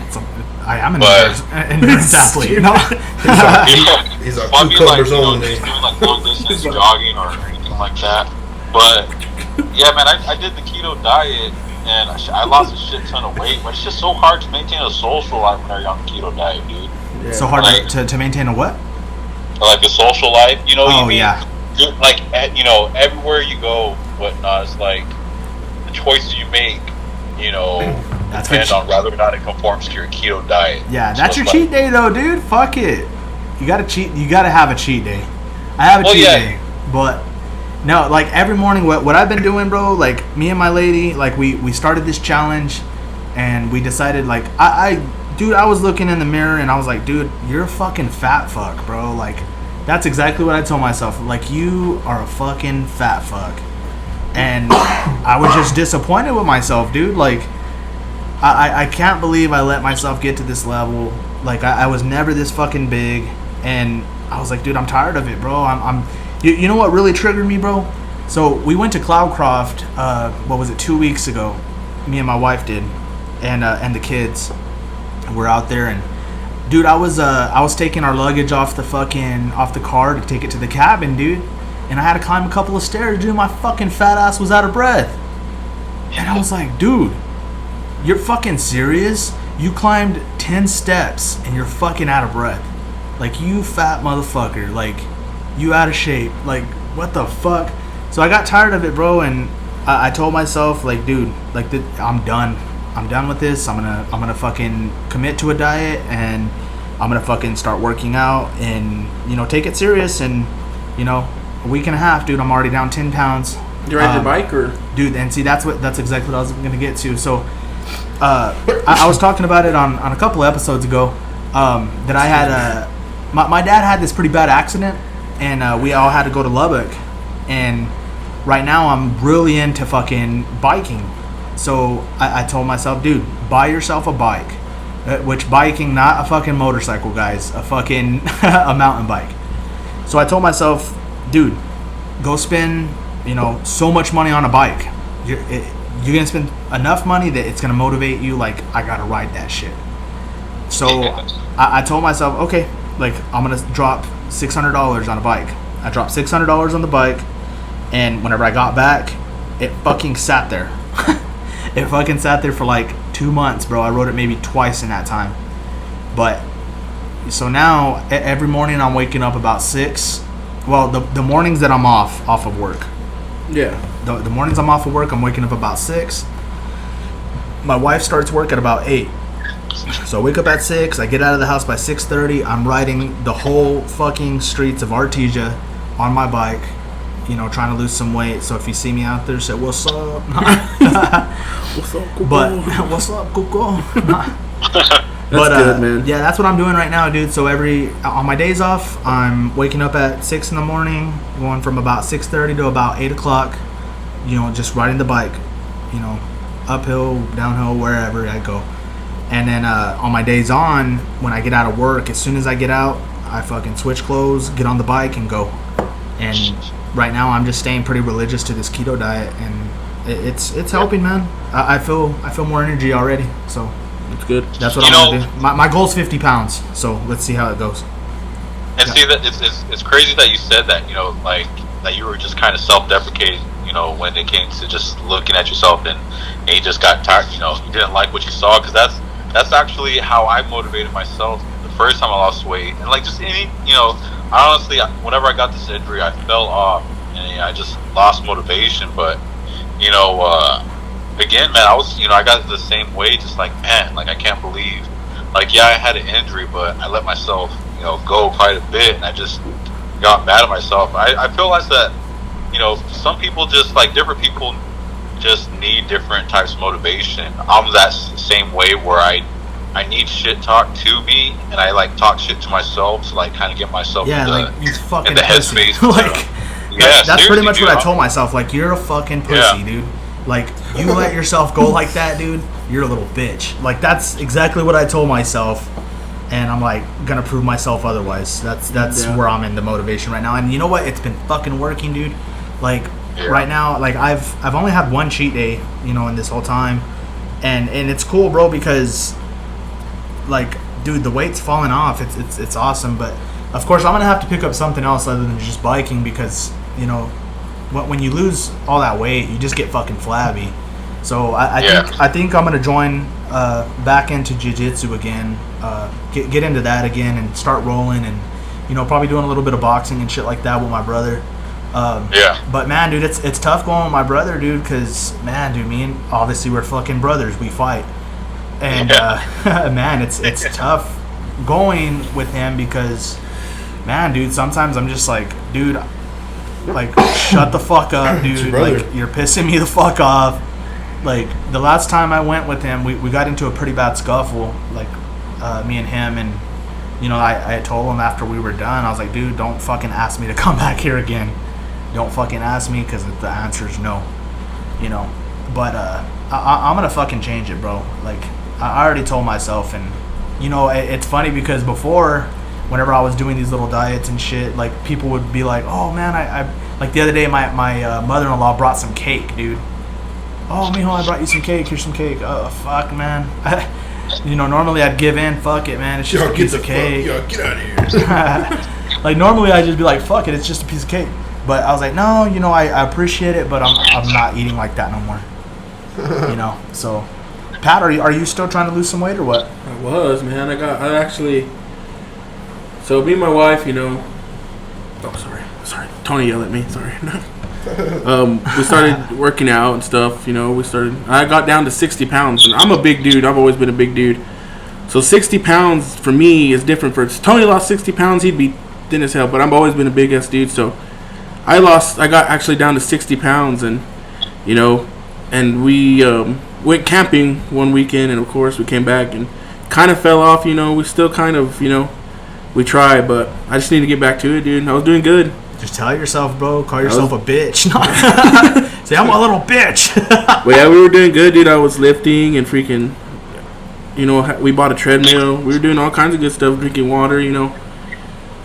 I am an but- endurance athlete. No. he's a Well, I mean, cucumbers like, only. just doing like long distance jogging or anything like that. But yeah, man, I did the keto diet and I lost a shit ton of weight. But it's just so hard to maintain a social life when you're on the keto diet, dude. Yeah. So hard Like- to maintain a what? Like a social life, Oh, yeah. Like everywhere you go, whatnot. It's like the choices you make, That's depend what on whether or not it conforms to your keto diet. Yeah, So that's your it's cheat day though, dude. Fuck it. You gotta cheat. You gotta have a cheat day. I have a Well, cheat yeah. day, but no, like every morning, what I've been doing, bro. Like me and my lady, like we started this challenge, and we decided, like dude, I was looking in the mirror and I was like, dude, you're a fucking fat fuck, bro. Like that's exactly what I told myself. Like you are a fucking fat fuck, and I was just disappointed with myself, dude. Like. I can't believe I let myself get to this level. Like I was never this fucking big, and I was like, dude, I'm tired of it, bro. You know what really triggered me, bro? So we went to Cloudcroft. What was it? 2 weeks ago. Me and my wife did, and the kids were out there, and dude, I was taking our luggage off the car to take it to the cabin, dude, and I had to climb a couple of stairs, dude. My fucking fat ass was out of breath, and I was like, dude. You're fucking serious? You climbed 10 steps and you're fucking out of breath. Like, you fat motherfucker. Like, you out of shape. Like, what the fuck? So I got tired of it, bro, and I told myself, like, dude, like, I'm done. I'm done with this. I'm gonna fucking commit to a diet, and I'm gonna fucking start working out and, take it serious. And, a week and a half, dude, I'm already down 10 pounds. You ride your bike, or? Dude, and see, that's exactly what I was gonna get to. So, I was talking about it on a couple of episodes ago, that I had my dad had this pretty bad accident, and we all had to go to Lubbock, and right now I'm really into fucking biking. So I told myself, dude, buy yourself a bike, which biking, not a fucking motorcycle, guys, a fucking a mountain bike. So I told myself, dude, go spend so much money on a bike. you're gonna spend enough money that it's gonna motivate you. Like, I gotta ride that shit. So I told myself, okay, like, I'm gonna drop $600 on a bike. I dropped $600 on the bike, and whenever I got back, it fucking sat there. It fucking sat there for like 2 months, bro. I rode it maybe twice in that time. But so now every morning I'm waking up about 6. Well, the mornings that I'm off of work. Yeah. The mornings I'm off of work, I'm waking up about 6. My wife starts work at about 8. So I wake up at 6. I get out of the house by 6:30. I'm riding the whole fucking streets of Artesia on my bike, you know, trying to lose some weight. So if you see me out there, say, what's up? What's up, Cuco? But what's up, Cuco? That's good, man. Yeah, that's what I'm doing right now, dude. So on my days off, I'm waking up at 6 in the morning, going from about 6:30 to about 8 o'clock, you know, just riding the bike, you know, uphill, downhill, wherever I go. And then on my days on, when I get out of work, as soon as I get out, I fucking switch clothes, get on the bike, and go. And right now, I'm just staying pretty religious to this keto diet, and it's helping, man. I feel more energy already, so That's good. that's what I'm gonna do. My goal's 50 pounds, so let's see how it goes. And see that it's crazy that you said that, you know, like that you were just kind of self-deprecating, you know, when it came to just looking at yourself and you just got tired, you know, you didn't like what you saw, because that's actually how I motivated myself the first time I lost weight. And like just any, you know, honestly, whenever I got this injury, I fell off and I just lost motivation. But you know, again, man, I got the same way, just like, man, like I can't believe, like, yeah, I had an injury, but I let myself, you know, go quite a bit, and I just got mad at myself. I feel like that, you know, some people just, like, different people just need different types of motivation. I'm that same way where I need shit talk to me, and I like talk shit to myself to like kind of get myself in the headspace. Like, yeah, that's pretty much what I told myself. Like, you're a fucking pussy, dude. Like, you let yourself go like that, dude. You're a little bitch. Like, that's exactly what I told myself, and I'm like gonna prove myself otherwise. That's where I'm in the motivation right now. And you know what? It's been fucking working, dude. Like. Yeah. Right now, like I've only had one cheat day, you know, in this whole time, and it's cool, bro, because like, dude, the weight's falling off. It's awesome, but of course I'm gonna have to pick up something else other than just biking, because you know, when you lose all that weight, you just get fucking flabby. So I think I'm gonna join back into jiu-jitsu again, get into that again, and start rolling, and you know, probably doing a little bit of boxing and shit like that with my brother. But man, dude, it's tough going with my brother, dude, because man, dude, me and obviously we're fucking brothers, we fight, and man, it's tough going with him, because man, dude, sometimes I'm just like, dude, like, shut the fuck up, dude, like, you're pissing me the fuck off. Like, the last time I went with him, we got into a pretty bad scuffle, like, me and him, and you know, I told him after we were done, I was like, dude, don't fucking ask me to come back here again. Don't fucking ask me, because the answer is no, you know. But I'm gonna fucking change it, bro. Like, I already told myself, and you know, it's funny because before, whenever I was doing these little diets and shit, like, people would be like, oh man, I like the other day my mother-in-law brought some cake, dude. Oh, mijo, I brought you some cake. Here's some cake. Oh, fuck, man. You know, normally I'd give in. Fuck it, man. It's just a piece of cake. Get out of here. Like, normally I'd just be like, fuck it, it's just a piece of cake. But I was like, no, you know, I appreciate it, but I'm not eating like that no more. You know, so Pat, are you still trying to lose some weight or what? I was, man. I actually. So me and my wife, you know. Oh, sorry. Tony yelled at me. Sorry. We started working out and stuff. You know, I got down to 60 pounds, and I'm a big dude. I've always been a big dude. So 60 pounds for me is different. For Tony lost 60 pounds, he'd be thin as hell. But I've always been a big ass dude. So I got actually down to 60 pounds, and you know, and we went camping one weekend, and of course we came back and kind of fell off. You know, we still kind of, you know, we try, but I just need to get back to it, dude. I was doing good. Just tell yourself, bro. Call yourself a bitch. Say, I'm a little bitch. Well, yeah, we were doing good, dude. I was lifting and freaking, you know, we bought a treadmill. We were doing all kinds of good stuff, drinking water, you know.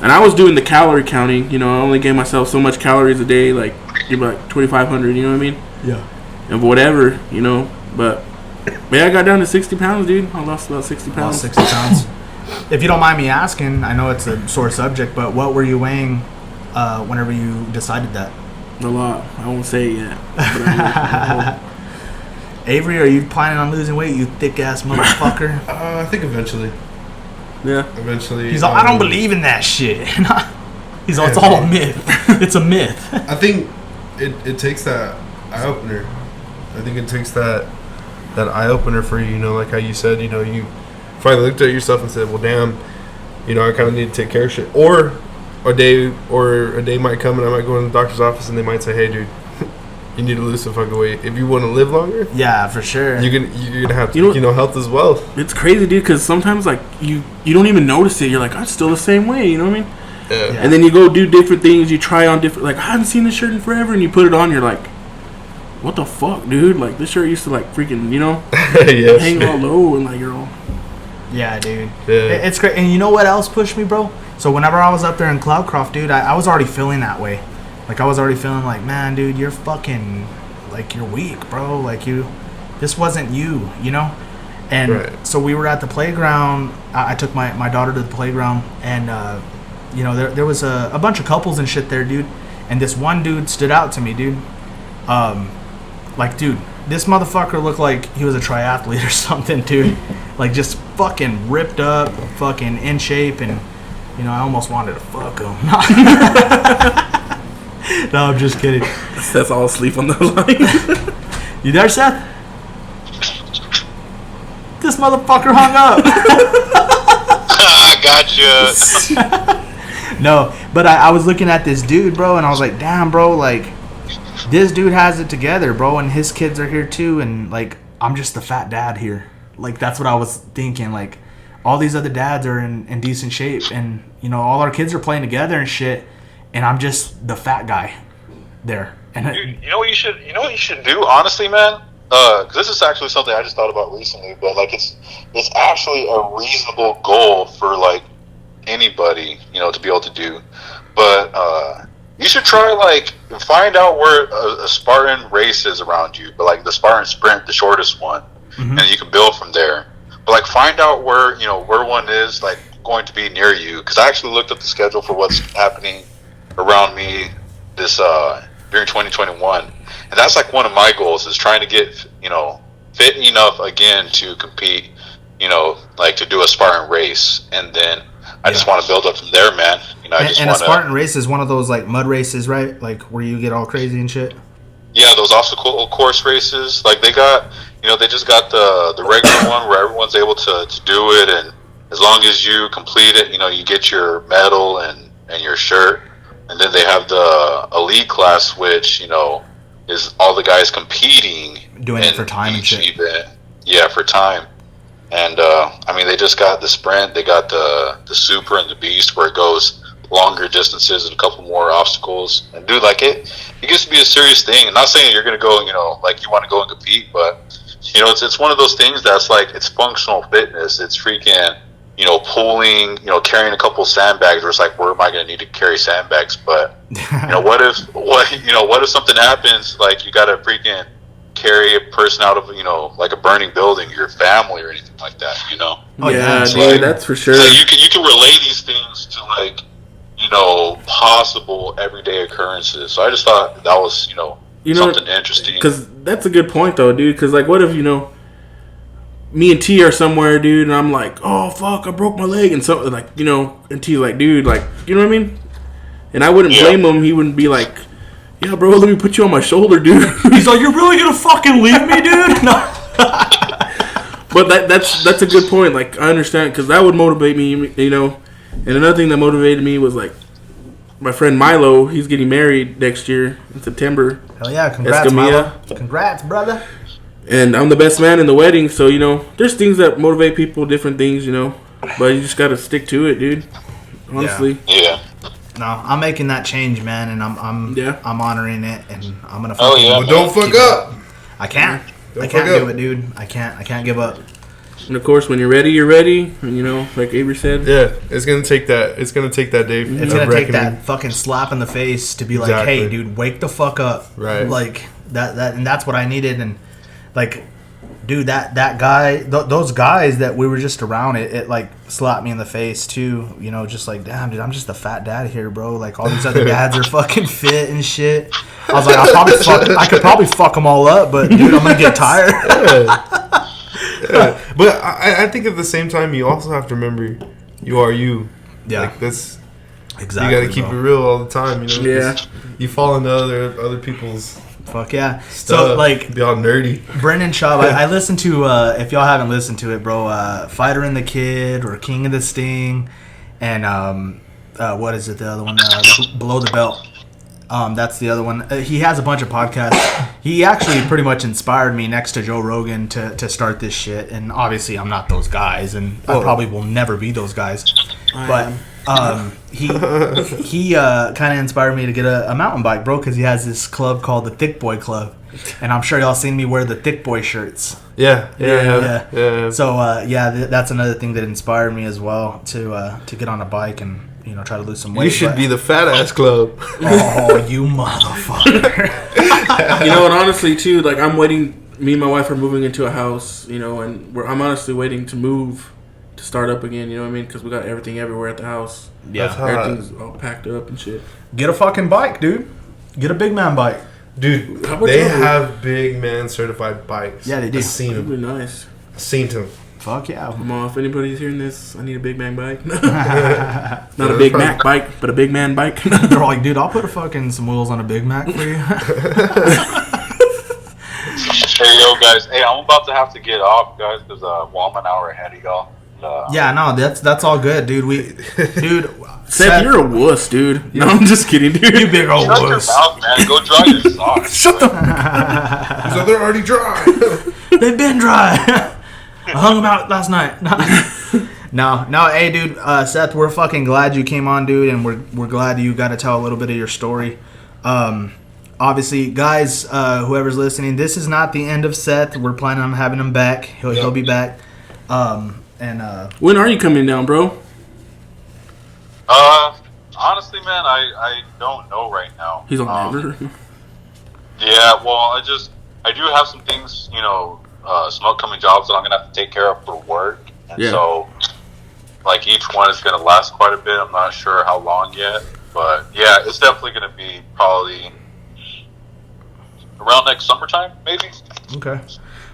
And I was doing the calorie counting. You know, I only gave myself so much calories a day, like 2,500. You know what I mean? Yeah. of whatever, you know. But yeah, I got down to 60 pounds, dude. I lost about 60 pounds. 60 pounds. If you don't mind me asking, I know it's a sore subject, but what were you weighing whenever you decided that? A lot. I won't say it yet. But Avery, are you planning on losing weight, you thick ass motherfucker? I think eventually. Yeah. Eventually. He's all, I don't believe in that shit. He's all, it's all a myth. It's a myth. I think it takes that eye opener. I think it takes that eye opener for you. You know, like how you said, you know, you finally looked at yourself and said, well, damn, you know, I kind of need to take care of shit. Or a day might come and I might go in the doctor's office and they might say, hey, dude, you need to lose some fucking weight if you want to live longer. Yeah, for sure. You're gonna have to, you know, health as well. It's crazy, dude, because sometimes like you don't even notice it. You're like, I'm still the same way. You know what I mean? Yeah. And then you go do different things. You try on different. Like, I haven't seen this shirt in forever, and you put it on. You're like, what the fuck, dude? Like, this shirt used to like freaking, you know, yes. hang all low, and like you're all. Yeah, dude. Yeah. It's great. And you know what else pushed me, bro? So whenever I was up there in Cloudcroft, dude, I was already feeling that way. Like, I was already feeling like, man, dude, you're fucking, like, you're weak, bro. Like, this wasn't you, you know? And right. So we were at the playground. I took my daughter to the playground, and, you know, there was a bunch of couples and shit there, dude. And this one dude stood out to me, dude. Like, dude, this motherfucker looked like he was a triathlete or something, dude. Like, just fucking ripped up, fucking in shape, and, you know, I almost wanted to fuck him. No, I'm just kidding. Seth's all asleep on the line. You there, Seth? This motherfucker hung up. I gotcha. No, but I was looking at this dude, bro, and I was like, damn, bro, like, this dude has it together, bro, and his kids are here too, and, like, I'm just the fat dad here. Like, that's what I was thinking. Like, all these other dads are in decent shape, and, you know, all our kids are playing together and shit, and I'm just the fat guy there. And Dude, you know what you should do, honestly, man? 'Cause this is actually something I just thought about recently, but, like, it's actually a reasonable goal for, like, anybody, you know, to be able to do. But you should try, like, find out where a Spartan race is around you, but, like, the Spartan sprint, the shortest one, and you can build from there. But, like, find out where, you know, where one is, like, going to be near you. Because I actually looked up the schedule for what's happening around me this during 2021, and that's like one of my goals is trying to get, you know, fit enough again to compete, you know, like to do a Spartan race, and then I just want to build up from there, man. You know, and a Spartan race is one of those like mud races, right? Like where you get all crazy and shit. Yeah, those obstacle course races. Like they got, you know, they just got the regular one where everyone's able to do it, and as long as you complete it, you know, you get your medal and your shirt. And then they have the elite class, which, you know, is all the guys competing. Doing it for time and shit. Event. Yeah, for time. And, I mean, they just got the sprint. They got the super and the beast where it goes longer distances and a couple more obstacles. And, dude, like, it gets to be a serious thing. I'm not saying you're going to go, you know, like you want to go and compete. But, you know, it's one of those things that's like, it's functional fitness. It's freaking... you know, pulling, you know, carrying a couple sandbags where it's like, where am I going to need to carry sandbags? But, you know, what if something happens, like you got to freaking carry a person out of, you know, like a burning building, your family or anything like that, you know? Oh, yeah, dude, like, that's for sure. So you can relay these things to, like, you know, possible everyday occurrences. So I just thought that was, you know something interesting. Because that's a good point, though, dude. Because, like, what if, you know, me and T are somewhere, dude, and I'm like, oh, fuck, I broke my leg, and something like, you know, and T's like, dude, like, you know what I mean? And I wouldn't blame him. He wouldn't be like, yeah, bro, let me put you on my shoulder, dude. He's like, you're really gonna fucking leave me, dude? No. But that's a good point. Like, I understand, because that would motivate me, you know. And another thing that motivated me was, like, my friend Milo, he's getting married next year in September. Hell yeah, congrats, Milo. Congrats, brother. And I'm the best man in the wedding, so, you know, there's things that motivate people, different things, you know. But you just got to stick to it, dude. Honestly. Yeah. No, I'm making that change, man, and I'm honoring it, and I'm gonna. Well, don't fuck up. I can't. I can't do it, dude. I can't give up. And of course, when you're ready, you're ready. And, you know, like Avery said. Yeah, it's gonna take that. It's gonna take that day. It's gonna take that fucking slap in the face to be like, hey, dude, wake the fuck up. Right. Like, and that's what I needed. And like, dude, that guy, those guys that we were just around, it like slapped me in the face too. You know, just like, damn, dude, I'm just the fat dad here, bro. Like all these other dads are fucking fit and shit. I was like, I could probably fuck them all up, but dude, I'm gonna get tired. Yeah. But I think at the same time, you also have to remember, you are you. Yeah, like that's exactly. You got to keep it real all the time. You know, Yeah. You fall into other people's. Fuck yeah. Stuff. So like, be all nerdy. Brendan Schaub, I listened to, if y'all haven't listened to it, bro, Fighter and the Kid or King of the Sting, and what is it, the other one, Below the Belt. That's the other one. He has a bunch of podcasts. He actually pretty much inspired me next to Joe Rogan to start this shit. And obviously I'm not those guys, and I probably will never be those guys. But he kind of inspired me to get a mountain bike, bro, because he has this club called the Thick Boy Club. And I'm sure y'all seen me wear the Thick Boy shirts. Yeah. So that's another thing that inspired me as well to get on a bike and try to lose some weight. You should be the fat ass club. Oh, you motherfucker! And honestly too, like I'm waiting. Me and my wife are moving into a house, and I'm honestly waiting to move to start up again. You know what I mean? Because we got everything everywhere at the house. Yeah, everything's all packed up and shit. Get a fucking bike, dude. Get a big man bike. Dude, they have big man certified bikes. Yeah, they do. I've seen That'd be them. nice. I've seen them. Fuck yeah. Come on, if anybody's hearing this, I need a big man bike. Not a Big Mac bike, but a big man bike. They're like, dude, I'll put some wheels on a Big Mac for you. Hey, yo, guys. Hey, I'm about to have to get off, guys, because I'm an hour ahead of y'all. Yeah, no, that's all good, dude. Seth, you're a wuss, dude. No, I'm just kidding, dude. You big old Shut wuss. your mouth, man. Go dry your socks. Shut the. So they're already dry. They've been dry. I hung them out last night. No, hey, dude, Seth, we're fucking glad you came on, dude, and we're glad you got to tell a little bit of your story. Obviously, guys, whoever's listening, this is not the end of Seth. We're planning on having him back. He'll be back. When are you coming down, bro? Honestly, man, I don't know right now. He's on never. Yeah, well, I do have some things, some upcoming jobs that I'm gonna have to take care of for work, and so like each one is gonna last quite a bit. I'm not sure how long yet, but yeah, it's definitely gonna be probably around next summertime, maybe. Okay.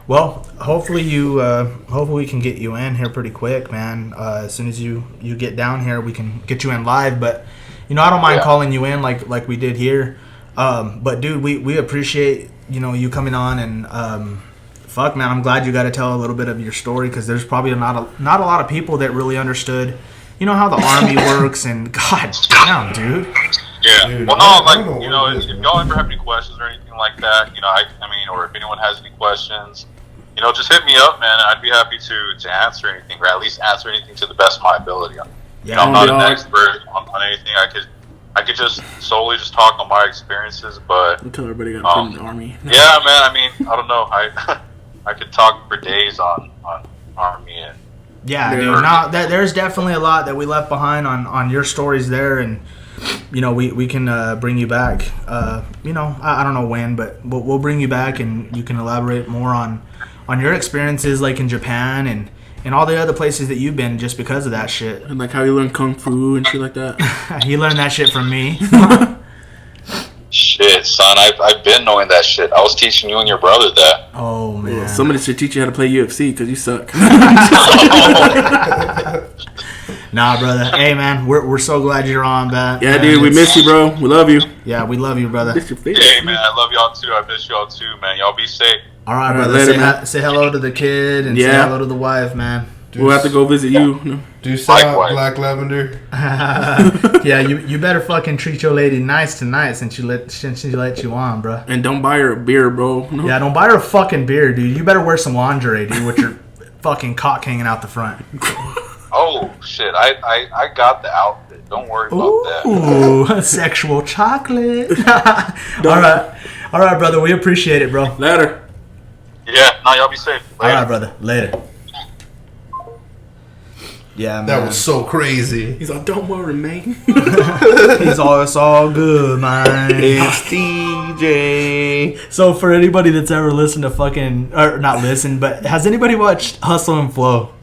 Well, hopefully we can get you in here pretty quick, man. As soon as you get down here, we can get you in live. But I don't mind calling you in like we did here. But dude, we appreciate you coming on, and fuck, man, I'm glad you got to tell a little bit of your story, because there's probably not a lot of people that really understood how the Army works. And god damn, dude. Yeah. Dude, well, I no, like, don't know what if y'all ever have any questions or anything like that, I mean, or if anyone has any questions, just hit me up, man. I'd be happy to answer anything, or at least answer anything to the best of my ability. Yeah, I'm not an expert on anything. I could just solely just talk on my experiences, but Until everybody got put in the Army. yeah, man. I mean, I don't know. I could talk for days on Army and dude. Now there's definitely a lot that we left behind on your stories there, and we can bring you back. I don't know when, but we'll bring you back, and you can elaborate more on your experiences, like in Japan and all the other places that you've been, just because of that shit. And like how you learn kung fu and shit like that. He learned that shit from me. shit, son. I've been knowing that shit. I was teaching you and your brother that. Oh man, Well, somebody should teach you how to play UFC, because you suck. Nah, brother. Hey, man, we're so glad you're on, man. Yeah, dude, we miss you, bro. We love you. Yeah, we love you, brother. Miss your face. Hey, man, I love y'all too. I miss y'all too, man. Y'all be safe. All right, All right, brother. later, man. Say hello to the kid and say Yeah. hello to the wife, man. We'll have to go visit you. No. Do shout out Likewise. Black Lavender. Yeah, you better fucking treat your lady nice tonight since she let you on, bro. And don't buy her a beer, bro. No. Yeah, don't buy her a fucking beer, dude. You better wear some lingerie, dude, with your fucking cock hanging out the front. Oh shit! I got the outfit. Don't worry about that. Ooh, sexual chocolate. All right, brother. We appreciate it, bro. Later. Yeah, no, y'all be safe. All Later. right, brother. Later. Yeah, man. That was so crazy. He's like, don't worry, man. He's all, it's all good, man. It's DJ. So for anybody that's ever listened to fucking, or not listened, but has anybody watched Hustle and Flow?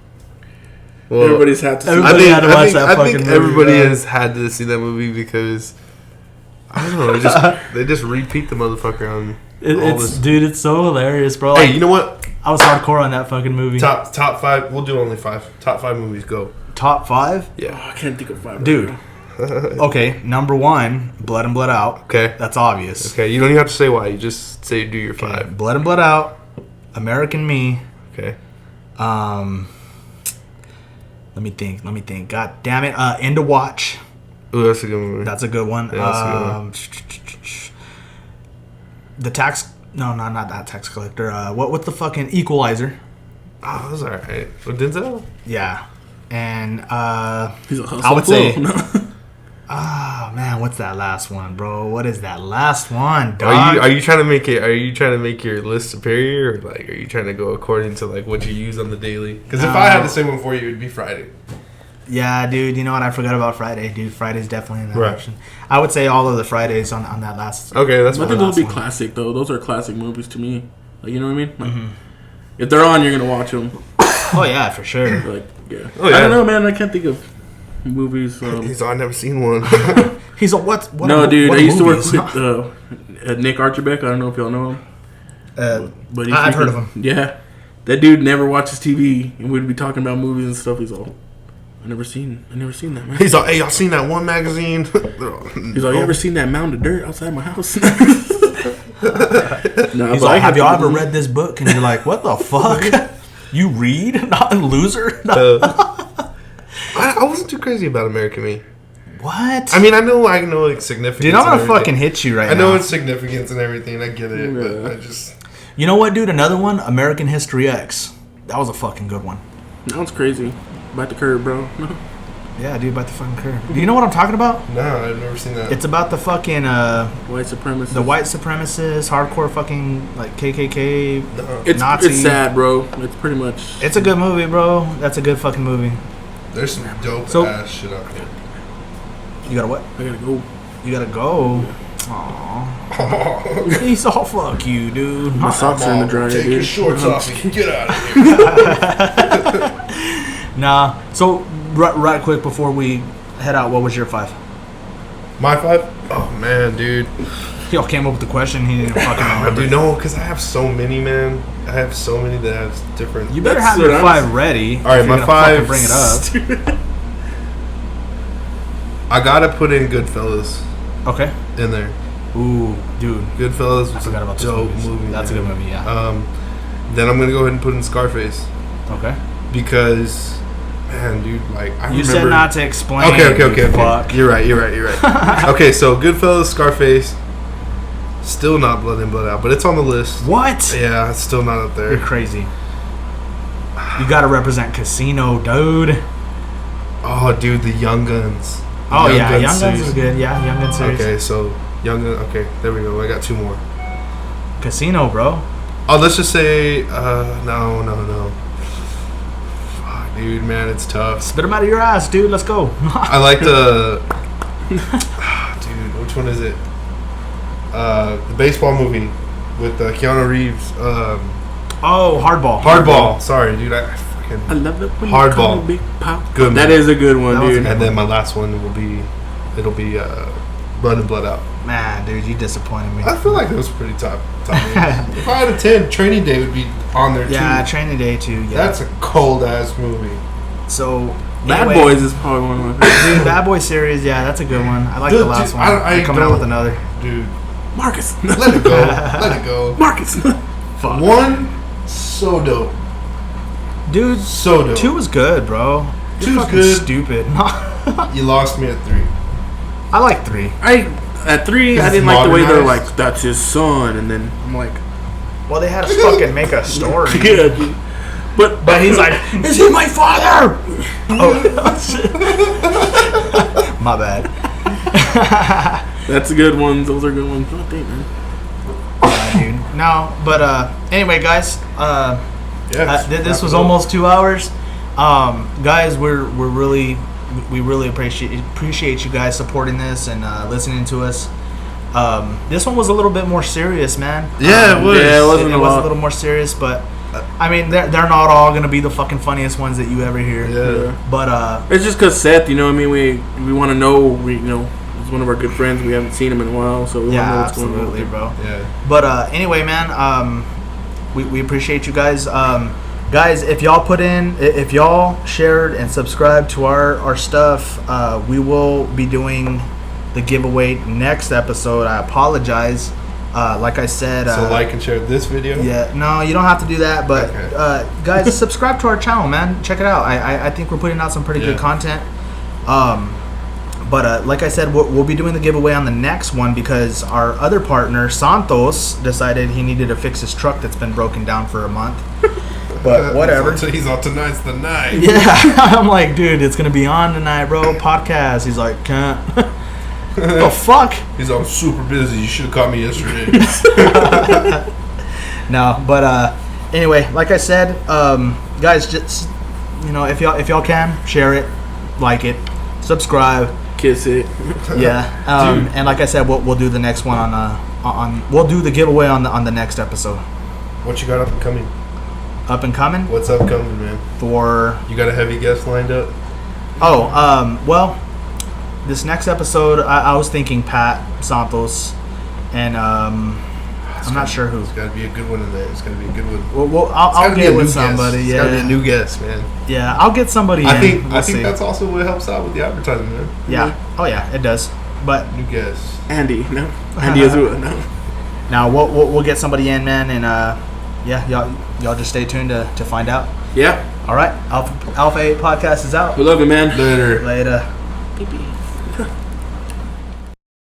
Well, Everybody's had to see Everybody that. had to watch that I fucking think movie, everybody bro. has had to see that movie because I don't know. They just repeat the motherfucker on all this. Dude, it's so hilarious, bro. Hey, Like, you know what? I was hardcore on that fucking movie. Top 5. We'll do only 5. Top 5 movies. Go. Top 5? Oh, Yeah. I can't think of 5. Dude. Okay, number 1, Blood and Blood Out. Okay. That's obvious. Okay. You don't even have to say why. You just say do your 5. Okay, Blood and Blood Out, American Me. Okay. Let me think. God damn it. End of Watch. Ooh, that's a good movie. That's a good one. Yeah, that's a good one. The tax. No, not that tax collector. What's the fucking Equalizer? Oh, that was alright. With Denzel? Yeah, and He's a hustle. I would say. No. Man, what's that last one, bro? What is that last one, dog? Are you trying to make it? Are you trying to make your list superior, or like are you trying to go according to like what you use on the daily? Because if I had to say one for you, it'd be Friday. Yeah, dude. You know what? I forgot about Friday, dude. Friday's definitely in that Right. option. I would say all of the Fridays on that last. Okay, that's I fine. think those would be one. classic, though. Those are classic movies to me. Like, you know what I mean? Like, if they're on, you're going to watch them. Oh yeah, for sure. Like, yeah. Oh, yeah. I don't know, man. I can't think of movies. He's I've never seen one. He's a what? No, dude. what I used to work movies? with Nick Archerbeck. I don't know if y'all know him. But I've heard of him. Yeah. That dude never watches TV, and we'd be talking about movies and stuff. He's all, I never seen that, man. He's like, hey, y'all seen that one magazine? He's like, you ever seen that mound of dirt outside my house? Nah, He's but like, I have y'all think ever read this book? And you're like, what the fuck? You read? Not a loser? I wasn't too crazy about American Me. What? I mean, I know like significance. Dude, I'm and gonna everything. fucking hit you right I now. know it's significance and everything. I get it, but I just You know what, dude? Another one, American History X. That was a fucking good one. That one's crazy. Bite the curb, bro. No. Yeah, dude, about the fucking curve. Do you know what I'm talking about? no, I've never seen that. It's about the fucking White supremacists. the white supremacists, hardcore fucking like KKK. It's Nazi. It's sad, bro. It's pretty much. It's a good movie, bro. That's a good fucking movie. There's some dope So- ass shit out here. You gotta what? I gotta go. You gotta go. Aww. He's all fuck you, dude. My socks are in the dryer, Take dude. your shorts I'm off just and kidding. get out of here. Nah. So right quick before we head out, what was your 5? My 5? Oh man, dude. Y'all came up with the question. He didn't fucking remember. Dude, no, because I have so many, man. I have so many that have different. You better That's have your what 5 ready. All right, if my you're gonna fucking 5. Bring it up. I gotta put in Goodfellas Okay. in there. Ooh, dude. Goodfellas was forgot a about those dope movies. movie. That's a man. good movie, yeah. Then I'm gonna go ahead and put in Scarface Okay. because, man, dude, like I You remember. said not to explain. Okay. Fuck. You're right. Okay, so Goodfellas, Scarface, still not Blood In, Blood Out, but it's on the list. What? Yeah, it's still not up You're there. crazy. You gotta represent Casino, dude. Oh, dude, the Young Guns. Oh yeah, Young Guns series. is good. Yeah, Young Guns series. Okay, so Young Guns. Okay, there we go. I got 2 more. Casino, bro. Oh, let's just say no. Fuck, dude, man, it's tough. Spit them out of your ass, dude. Let's go. I like the dude. Which one is it? The baseball movie with Keanu Reeves. Oh, Hardball. Hardball. Sorry, dude. I fucking. I love it when Hardball. you call me Big Pop. Good That movie. is a good one, That was a dude. good And then my last one will be, it'll be Blood In, Blood Out. Man, dude, you disappointed me. I feel like it was pretty top movies. If I had a 10, Training Day would be on there Yeah, too. Training Day too. Yeah. That's a cold ass movie. So Bad anyway, Boys is probably one of my favorites. Dude, Bad Boy series. Yeah, that's a good one. I like Dude, the last dude, one. I They're coming out don't- with another. Dude, Marcus. let it go. Let it go. Marcus. Fuck. One, so dope. Dude, So dope. 2 was good, bro. You're 2's fucking good. stupid. You lost me at 3. I like 3. At 3, I It's didn't like the way they're modernized. like, that's his son, and then I'm like, Well, they had to fucking make a story. yeah, dude. But He's like, is he my father? Oh, shit. My bad. that's a good ones. Those are good ones. Oh, dang, man. Yeah, dude. No, but anyway, guys. Yeah. This was almost 2 hours. Guys, we really appreciate you guys supporting this and listening to us. This one was a little bit more serious, man. Yeah, it was. Yeah, it wasn't It a was a lot. little more serious, but I mean, they're not all gonna be the fucking funniest ones that you ever hear. Yeah. But It's just because Seth, you know, what I mean, we want to know, he's one of our good friends. We haven't seen him in a while, so we want to know yeah, what's going on. absolutely, bro. Yeah. But anyway, man, we appreciate you guys. Guys, if y'all shared and subscribed to our stuff, we will be doing the giveaway next episode. I apologize. Like I said, So like and share this video. yeah, no, you don't have to do that. But Okay. guys, subscribe to our channel, man. Check it out. I think we're putting out some pretty good Yeah. content. But like I said, we'll be doing the giveaway on the next one because our other partner, Santos, decided he needed to fix his truck that's been broken down for a month. But whatever. He's on tonight's the night. Yeah, I'm like, dude, it's gonna be on tonight, bro. Podcast. He's like, can't. The fuck? He's all super busy. You should have caught me yesterday. No, but anyway, like I said, guys, just if y'all can share it, like it, subscribe. Kiss it. Yeah, and like I said, we'll do the next one on we'll do the giveaway on the next episode. What you got up and coming? Up and coming What's upcoming, man? for You got a heavy guest lined up? well, this next episode I was thinking Pat Santos, and I'm not sure who. It's got to be a good one in there. It's got to be a good one. Well, I'll get with somebody. It's Yeah, got to be a new guest, man. yeah, I'll get somebody. I in. think We'll I think see. that's also what helps out with the advertising, man. Yeah. Oh yeah, it does. But New guest. Andy, no. Andy Azua, no. now we'll get somebody in, man, and yeah, y'all just stay tuned to find out. Yeah. All right, Alpha Ape Podcast is out. We love you, man. Later. Later. Pee-pee.